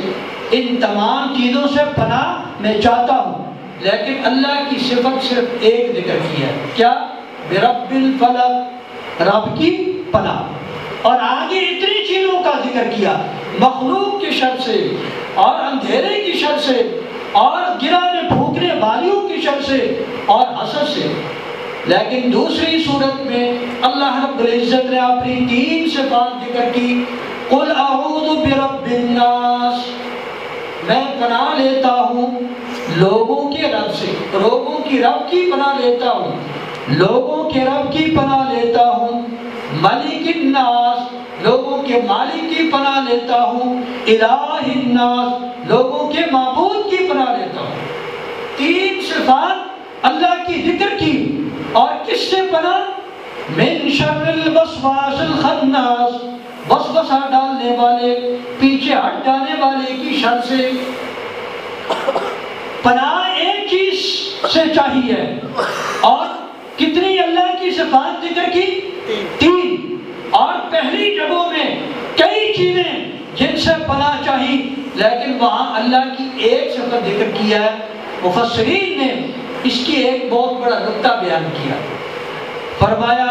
ان تمام چیزوں سے پناہ میں چاہتا ہوں، لیکن اللہ کی صفت صرف ایک ذکر کی ہے، کیا؟ برب الفلق، رب کی پناہ، اور آگے اتنی چیزوں کا ذکر کیا، مخلوق کی شر سے اور اندھیرے کی شر سے اور گرہ میں پھونکنے والیوں کی شر سے اور حسد سے۔ لیکن دوسری صورت میں اللہ رب العزت نے اپنی تین صفات ذکر کی۔ قل اعوذ برب الناس، میں پناہ لیتا ہوں لوگوں کے رب سے، لوگوں کی رب کی پناہ لیتا ہوں، لوگوں کے رب کی پناہ لیتا ہوں، ملک الناس، لوگوں کے مالک کی پناہ لیتا ہوں، الہ الناس، لوگوں کے معبود کی پناہ لیتا ہوں۔ تین صفات اللہ کی ذکر کی، اور کس سے پناہ؟ من شر الوسواس الخناس، وسوسہ ڈالنے والے، پیچھے ہٹ جانے والے کی شر سے۔ پناہ ایک چیز سے چاہیے، اور کتنی اللہ کی صفات ذکر کی؟ تین، اور پہلی جگہوں میں کئی چیزیں جن سے پناہ چاہیے، لیکن وہاں اللہ کی ایک صفت ذکر کیا ہے۔ مفسرین نے اس کی ایک بہت بڑا نقطہ بیان کیا، فرمایا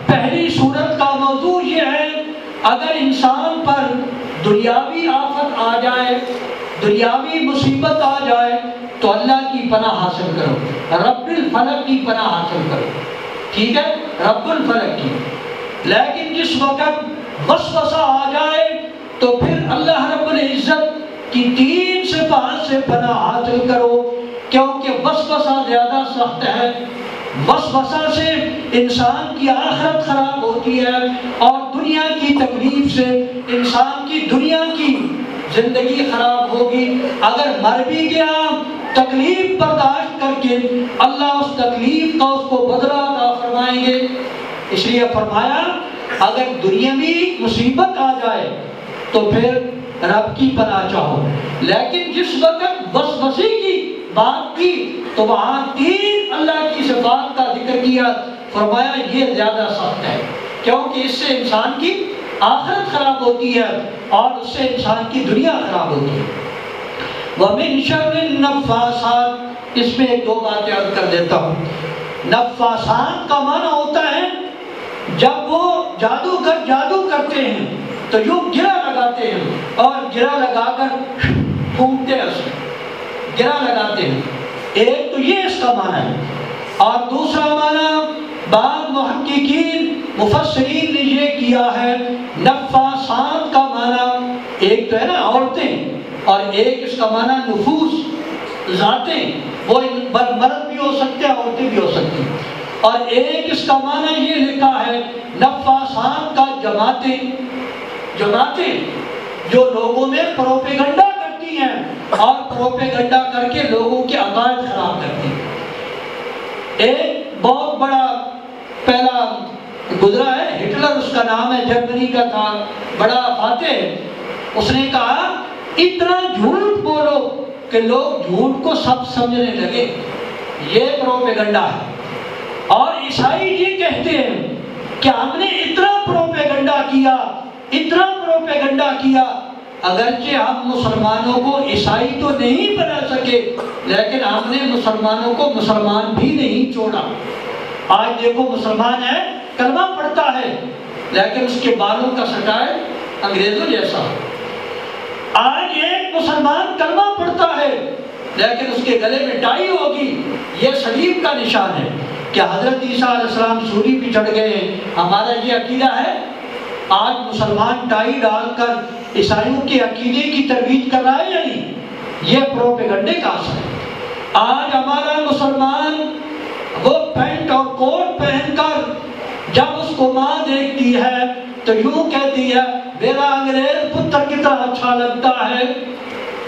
پہلی صورت کا موضوع یہ ہے، اگر انسان پر دنیاوی آفت آ جائے، دنیاوی مصیبت آ جائے، تو اللہ کی پناہ حاصل کرو، رب الفلق کی پناہ حاصل کرو، ٹھیک ہے، رب الفلق کی۔ لیکن جس وقت وسوسہ آ جائے تو پھر اللہ رب العزت کی تین صفات سے پناہ حاصل کرو، کیونکہ وسوسہ زیادہ سخت ہے۔ وسوسہ سے انسان کی آخرت خراب ہوتی ہے، اور دنیا کی تکلیف سے انسان کی دنیا کی زندگی خراب ہوگی۔ اگر مر بھی گیا تکلیف برداشت کر کے، اللہ اس تکلیف کا اس کو بدلہ عطا فرمائیں گے۔ اس لیے فرمایا اگر دنیاوی مصیبت آ جائے تو پھر رب کی پناہ چاہو، لیکن جس وقت وسوسے کی بات کی تو وہاں تین اللہ کی صفات کا ذکر کیا، فرمایا یہ زیادہ سخت ہے، کیونکہ اس سے انسان کی آخرت خراب ہوتی ہے اور اس سے انسان کی دنیا خراب ہوتی ہے۔ وَمِن شَرِّ النَّفَّاثَاتِ، اس میں ایک دو باتیں عرض کر دیتا ہوں۔ نفاثات کا معنی ہوتا ہے جب وہ جادوگر جادو کرتے ہیں تو یوں گرا لگاتے ہیں اور گرا لگا کر پھونکتے ہیں، گرا لگاتے ہیں. ایک تو یہ اس کا معنی ہے. اور دوسرا معنی بعض محققین مفسرین نے یہ کیا ہے، نفاسات کا معنی ایک تو ہے نا عورتیں، اور ایک اس کا معنی نفوس، ذاتیں، وہ مرد بھی ہو سکتے ہیں، عورتیں بھی ہو سکتی ہیں. اور ایک اس کا معنی یہ لکھا ہے نفاسات کا جماعتیں، جماعتیں جو لوگوں میں پروپیگنڈا کرتی ہیں اور پروپیگنڈا کر کے لوگوں کے عقائد خراب کرتی ہیں. ایک بہت بڑا پہلا گزرا ہے، ہٹلر اس کا نام ہے، جرمنی کا تھا، بڑا فاتح. اس نے کہا اتنا جھوٹ بولو کہ لوگ جھوٹ کو سب سمجھنے لگے. یہ پروپیگنڈا ہے. اور عیسائی یہ کہتے ہیں کہ ہم نے اتنا پروپیگنڈا کیا، اتنا پروپیگنڈا کیا، اگرچہ ہم مسلمانوں کو عیسائی تو نہیں بنا سکے لیکن ہم نے مسلمانوں کو مسلمان بھی نہیں چھوڑا. آج دیکھو مسلمان ہے، کلمہ پڑھتا ہے لیکن اس کے بالوں کا سٹائل انگریزوں جیسا. آج ایک مسلمان کلمہ پڑھتا ہے لیکن اس کے گلے میں ٹائی ہوگی، یہ صلیب کا نشان ہے کہ حضرت عیسیٰ علیہ السلام سولی پہ چڑھ گئے. ہمارا یہ عقیدہ ہے. آج مسلمان ٹائی ڈال کر عیسائیوں کے عقیدے کی ترویج کر رہا ہے یا نہیں؟ یہ پروپیگنڈے کا اثر ہے. آج ہمارا مسلمان وہ پینٹ اور کوٹ پہن کر جب اس کو ماں دیکھتی ہے تو یوں کہتی ہے میرا انگریز پتر کتنا اچھا لگتا ہے.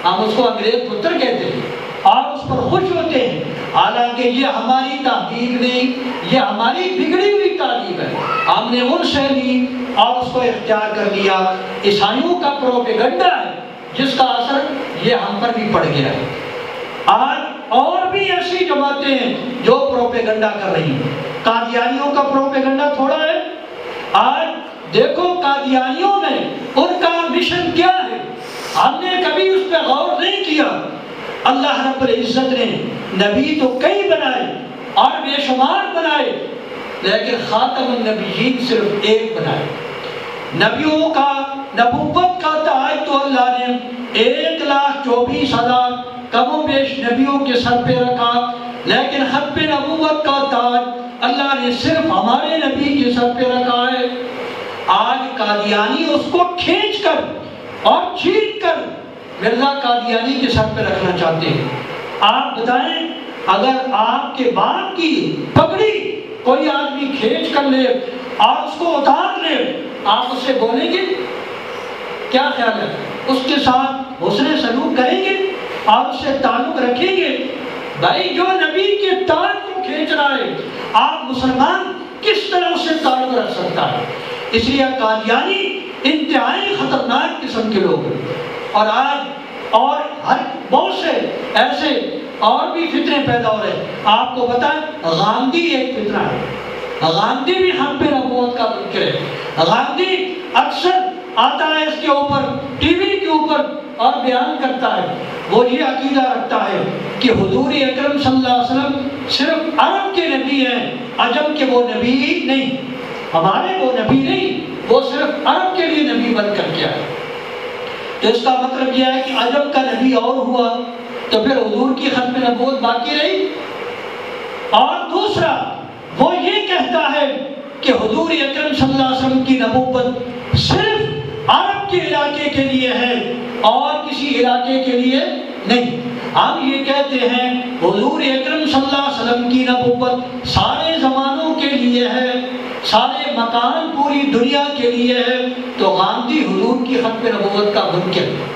ہم اس کو انگریز پتر کہتے ہیں اور اس پر خوش ہوتے ہیں، حالانکہ یہ ہماری تہذیب نہیں، یہ ہماری بگڑی ہوئی تعلیم ہے. ہم نے ان سے لی اور اس کو اختیار کر لیا. عیسائیوں کا پروپیگنڈا ہے جس کا اثر یہ ہم پر بھی پڑ گیا ہے. آج اور بھی ایسی جماعتیں ہیں جو پروپیگنڈا کر رہی ہیں. قادیانیوں کا پروپیگنڈا تھوڑا ہے. آج دیکھو قادیانیوں میں ان کا مشن کیا ہے، ہم نے کبھی اس پہ غور نہیں کیا. اللہ رب العزت نے نبی تو کئی بنائے اور بے شمار بنائے لیکن خاتم النبیین صرف ایک بنائے. نبیوں کا نبوت کا تاج تو اللہ نے 1,24,000 کم و بیش نبیوں کے سر پہ رکھا، لیکن ختم نبوت کا تاج اللہ نے صرف ہمارے نبی کے سر پہ رکھا ہے. آج قادیانی اس کو کھینچ کر اور چھین کر مرزا قادیانی کے سر پہ رکھنا چاہتے ہیں. آپ بتائیں اگر آپ کے باپ کی پگڑی کوئی آدمی کھینچ کر لے اور اس کو اتار لے، آپ اس سے بولیں گے؟ کیا خیال ہے؟ اس کے ساتھ حسن سلوک کریں گے اور اس سے تعلق رکھیں گے؟ بھائی جو نبی کے تاج کو کھینچ رہا ہے، آپ مسلمان کس طرح اس سے تعلق رکھ سکتا ہے؟ اس لیے قادیانی انتہائی خطرناک قسم کے لوگ ہیں. اور آج اور ہر بہت سے ایسے اور بھی فتنے پیدا ہو رہے ہیں. آپ کو بتائیں غامدی ایک فتنہ ہے. غامدی بھی ختم نبوت کا منکر ہے. غامدی اکثر آتا ہے اس کے اوپر ٹی وی کے اوپر اور بیان کرتا ہے. وہ یہ عقیدہ رکھتا ہے کہ حضور اکرم صلی اللہ علیہ وسلم صرف عرب کے نبی ہیں، عجم کے وہ نبی نہیں. ہمارے وہ نبی نہیں، وہ صرف عرب کے لیے نبی بن کر کے آئے. تو اس کا مطلب یہ ہے کہ عجم کا نبی اور ہوا تو پھر حضور کی ختم نبوت باقی رہی. اور دوسرا وہ یہ کہتا ہے کہ حضور اکرم صلی اللہ علیہ وسلم کی نبوت صرف عرب کے علاقے کے لیے ہے اور کسی علاقے کے لیے نہیں. ہم یہ کہتے ہیں حضور اکرم صلی اللہ علیہ وسلم کی نبوت سارے زمانوں کے لیے ہے، سارے مکان پوری دنیا کے لیے ہے. تو غامدی حضور کی ختم نبوت کا منکر ہے.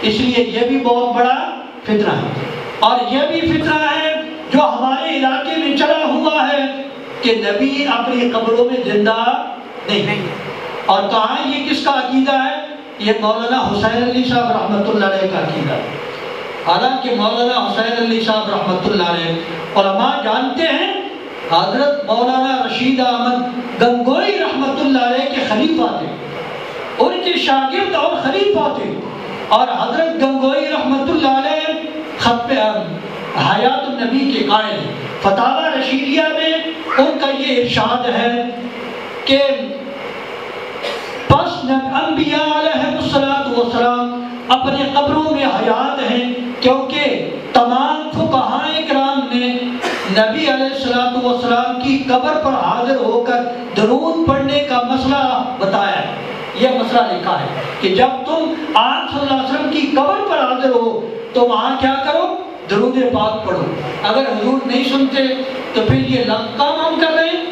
اس لیے یہ بھی بہت بڑا فتنہ ہے. اور یہ بھی فتنہ ہے جو ہمارے علاقے میں چلا ہوا ہے کہ نبی اپنی قبروں میں زندہ نہیں. اور کہاں یہ کس کا عقیدہ ہے؟ یہ مولانا حسین علی صاحب رحمۃ اللہ علیہ کا عقیدہ ہے. حالانکہ مولانا حسین علی صاحب رحمۃ اللہ علیہ علماء جانتے ہیں حضرت مولانا رشید احمد گنگوئی رحمۃ اللہ علیہ کے خلیفہ تھے، ان کے شاگرد اور خلیفہ تھے. اور حضرت گنگوئی رحمۃ اللہ علیہ حیات النبی کے قائل ہیں. فتاوی رشیدیہ میں ان کا یہ ارشاد ہے کہ پس انبیاء علیہم اپنے قبروں میں حیات ہیں، کیونکہ تمام فقہائے کرام نے نبی علیہ السلام کی قبر پر حاضر ہو کر درود پڑھنے کا مسئلہ بتایا ہے۔ یہ مسئلہ لکھا ہے کہ جب تم آپ صلی اللہ علیہ وسلم کی قبر پر حاضر ہو تو وہاں کیا کرو؟ درود پاک پڑھو۔ اگر حضور نہیں سنتے تو پھر یہ لفظ کام ہم کر رہے ہیں۔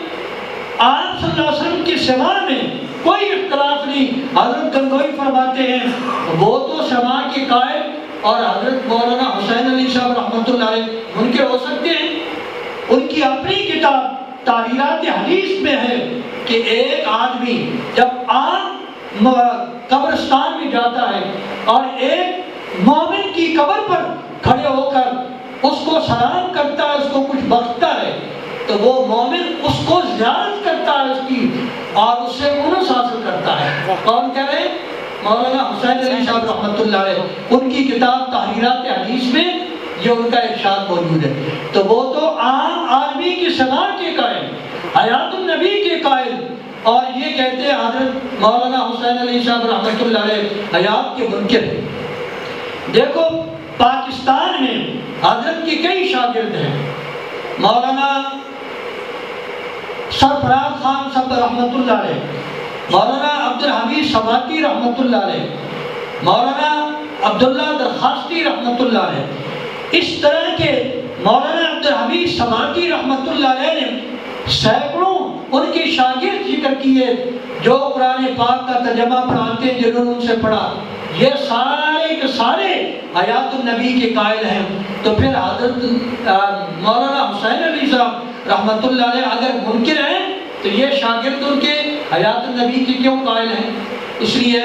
آپ صلی اللہ علیہ وسلم کی سماع میں کوئی اختلاف نہیں۔ حضرت گنگوئی فرماتے ہیں وہ تو سماع کے قائل اور حضرت مولانا حسین علی صاحب رحمۃ اللہ علیہ منکر ہو سکتے ہیں؟ ان کی اپنی کتاب تحریرات حدیث میں ہے کہ ایک آدمی جب عام قبرستان میں جاتا ہے اور ایک مومن کی قبر پر کھڑے ہو کر اس کو سلام کرتا ہے، اس کو کچھ بخشتا ہے، تو وہ مومن اس کو زیارت کرتا ہے اس کی اور اس سے انس حاصل کرتا ہے۔ کون کہہ رہے ہیں؟ مولانا حسین علی صاحب رحمۃ اللہ علیہ، ان کی کتاب تحریرات حدیث میں یہ ان کا ارشاد موجود ہے۔ تو وہ تو عام آدمی کی سماع کے قائل، حیات النبی کے قائل، اور یہ کہتے ہیں حضرت مولانا حسین علی صاحب رحمۃ اللہ علیہ حیات کے منکر ہیں۔ دیکھو پاکستان میں حضرت کے کئی شاگرد ہیں، مولانا سرفراز خان صاحب رحمۃ اللہ علیہ، مولانا عبدالحمید سماتی رحمۃ اللہ علیہ، مولانا عبداللہ درخواستی رحمۃ اللہ علیہ، اس طرح کے مولانا عبدالحمید سماتی رحمۃ اللہ علیہ نے سینکڑوں ان کے شاگرد ذکر کیے جو قرآن پاک کا ترجمہ پڑھاتے ہیں، جنہوں نے ان سے پڑھا۔ یہ سارے کے سارے حیات النبی کے قائل ہیں۔ تو پھر حضرت مولانا حسین علی صاحب رحمۃ اللہ علیہ اگر منکر ہیں تو یہ شاگرد ان کے حیات النبی کے کیوں قائل ہیں؟ اس لیے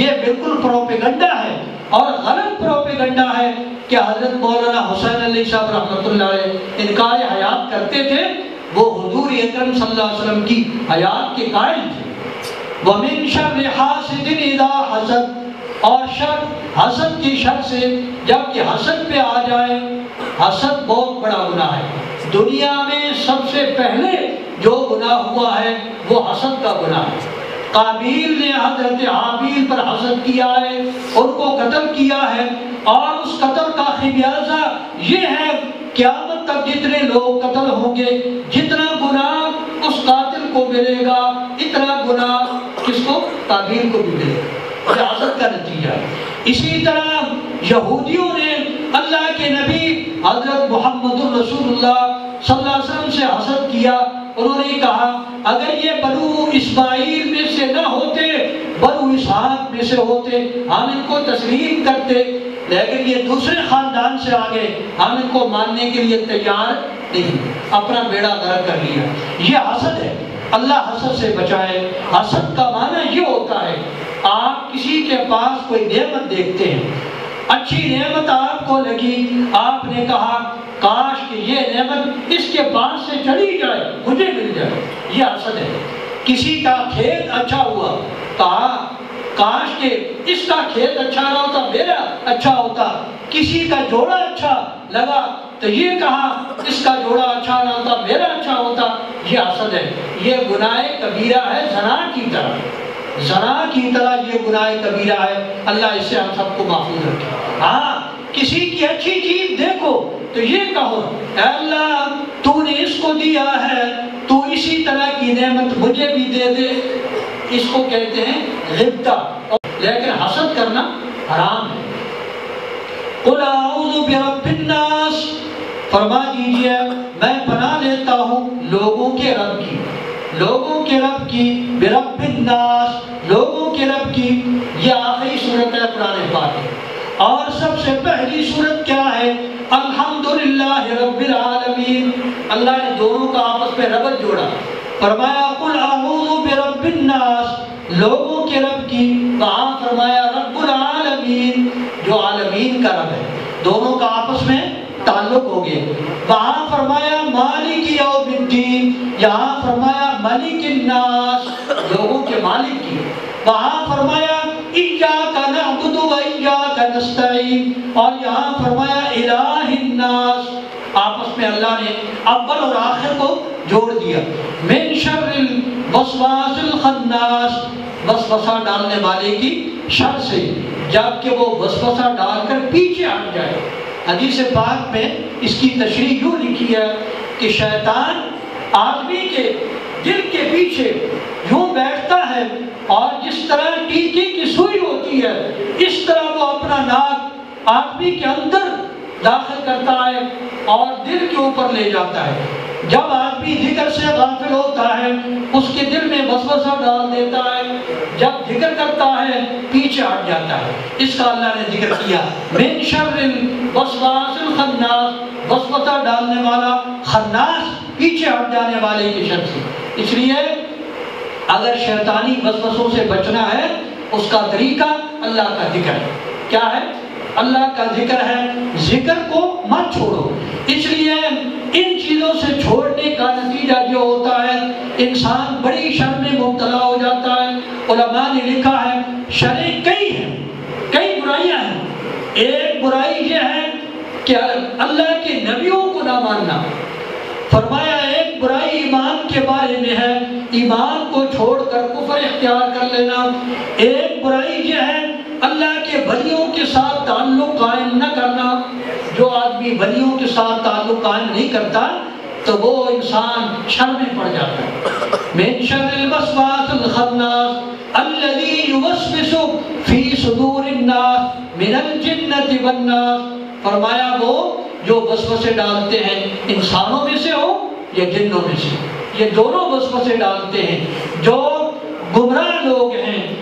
یہ بالکل پروپیگنڈا ہے اور غلط پروپیگنڈا ہے کہ حضرت مولانا حسین علی صاحب رحمۃ اللہ علیہ انکار حیات کرتے تھے، وہ حضور اکرم صلی اللہ علیہ وسلم کی حیات کے قائل تھے۔ وَمِن شَرِّ حَاسِدٍ إِذَا حَسَدَ، اور شر حسد کی شر سے جب کہ حسد پہ آ جائے۔ حسد بہت بڑا گناہ ہے۔ دنیا میں سب سے پہلے جو گناہ ہوا ہے وہ حسد کا گناہ ہے۔ قابیل نے حضرت حابیل پر حسد کیا ہے، ان کو قتل کیا ہے، اور اس قتل کا خمیازہ یہ ہے قیامت تک جتنے لوگ قتل ہوں گے، جتنا گناہ اس قاتل کو ملے گا اتنا گناہ کس کو؟ قابیل کو بھی ملے گا۔ یہ حسد کا نتیجہ ہے۔ اسی طرح یہودیوں نے اللہ کے نبی حضرت محمد رسول اللہ صلی اللہ علیہ وسلم سے حسد کیا۔ انہوں نے کہا اگر یہ بنو اسماعیل میں سے نہ ہوتے، بنو اسحاق میں سے ہوتے، ہم ان کو تسلیم کرتے، لیکن یہ دوسرے خاندان سے آگے، ہم ان کو ماننے کے لیے تیار نہیں، اپنا بیڑا غرق کر لیا۔ یہ حسد ہے۔ اللہ حسد سے بچائے۔ حسد کا معنی یہ ہوتا ہے آپ کسی کے پاس کوئی نعمت دیکھتے ہیں، اچھی نعمت آپ کو لگی، آپ نے کہا کاش کہ یہ نعمت اس کے پاس سے چلی جائے، مجھے مل جائے۔ یہ حسد ہے۔ کسی کا کھیت اچھا ہوا، کہا کاش کہ اس کا کھیت اچھا نہ ہوتا، میرا اچھا ہوتا۔ کسی کا جوڑا اچھا لگا تو یہ کہا اس کا جوڑا اچھا نہ ہوتا، میرا اچھا ہوتا۔ یہ حسد ہے۔ یہ گناہ کبیرہ ہے، زنا کی طرح، زنا کی طرح یہ گناہ کبیرہ ہے۔ اللہ اس سے ہم سب کو محفوظ رکھے۔ ہاں کسی کی اچھی چیز دیکھو تو یہ کہو اے اللہ تو نے اس کو دیا ہے، تو اسی طرح کی نعمت مجھے بھی دے دے۔ اس کو کہتے ہیں غبطہ، لیکن حسد کرنا حرام ہے۔ قُلْ أَعُوذُ بِرَبِّ النَّاسِ، فرما دیجئے میں پناہ لیتا ہوں لوگوں کے رب کی، لوگوں کے رب کی، برب الناس، لوگوں کے رب کی۔ یہ آخری سورت ہے قرآن پاک ہے۔ اور سب سے پہلی سورت کیا ہے؟ الحمدللہ رب العالمین۔ اللہ نے دونوں کا آپس میں ربط جوڑا، فرمایا قل اعوذ برب الناس، لوگوں کے رب کی، وہاں فرمایا رب العالمین، جو عالمین کا رب ہے۔ دونوں کا آپس میں تعلق ہو گئے۔ وہاں فرمایا مالک یوم الدین، یہاں فرمایا ملک الناس، لوگوں کے مالک کی۔ وہاں فرمایا ایاک نعبد و ایاک نستعین، اور یہاں فرمایا الہ الناس۔ آپس میں اللہ نے اول اور آخر کو جوڑ دیا۔ من شر وسواس الخناس، وسوسہ ڈالنے والے کی شر سے، جبکہ وہ وسوسہ ڈال کر پیچھے ہٹ جائے۔ حدیث پاک میں اس کی تشریح یوں لکھی ہے کہ شیطان آدمی کے دل کے پیچھے یوں بیٹھتا ہے اور جس طرح ٹیکے کی سوئی ہوتی ہے اس طرح وہ اپنا ناک آدمی کے اندر داخل کرتا ہے اور دل کے اوپر لے جاتا ہے۔ جب آدمی ذکر سے غافل ہوتا ہے اس کے دل میں وسوسہ ڈال دیتا ہے، جب ذکر کرتا ہے پیچھے ہٹ جاتا ہے۔ اس کا اللہ نے ذکر کیا، من شر الوسواس الخناس، وسوسہ ڈالنے والا، خناس پیچھے ہٹ جانے والے کی شر سے۔ اس لیے اگر شیطانی وسوسوں سے بچنا ہے اس کا طریقہ اللہ کا ذکر ہے۔ کیا ہے؟ اللہ کا ذکر ہے۔ ذکر کو مت چھوڑو۔ اس لیے ان چیزوں سے چھوڑنے کا نتیجہ جو ہوتا ہے انسان بڑی شر میں مبتلا ہو جاتا ہے۔ علماء نے لکھا ہے شریں کئی ہیں، کئی برائیاں ہیں۔ ایک برائی یہ ہے کہ اللہ کے نبیوں کو نہ ماننا۔ فرمایا ایک برائی ایمان کے بارے میں ہے، ایمان کو چھوڑ کر کفر اختیار کر لینا۔ ایک برائی یہ ہے اللہ کے ولیوں کے ساتھ تعلق قائم نہ کرنا۔ جو آدمی ولیوں کے ساتھ تعلق قائم نہیں کرتا تو وہ انسان شر میں پڑ جاتا ہے۔ من شر الوسواس الخناس الذی یوسوس فی صدور الناس من الجنۃ والناس۔ فرمایا وہ جو وسوسے ڈالتے ہیں انسانوں میں سے ہو یا جنوں میں سے، یہ دونوں وسوسے ڈالتے ہیں۔ جو گمراہ لوگ ہیں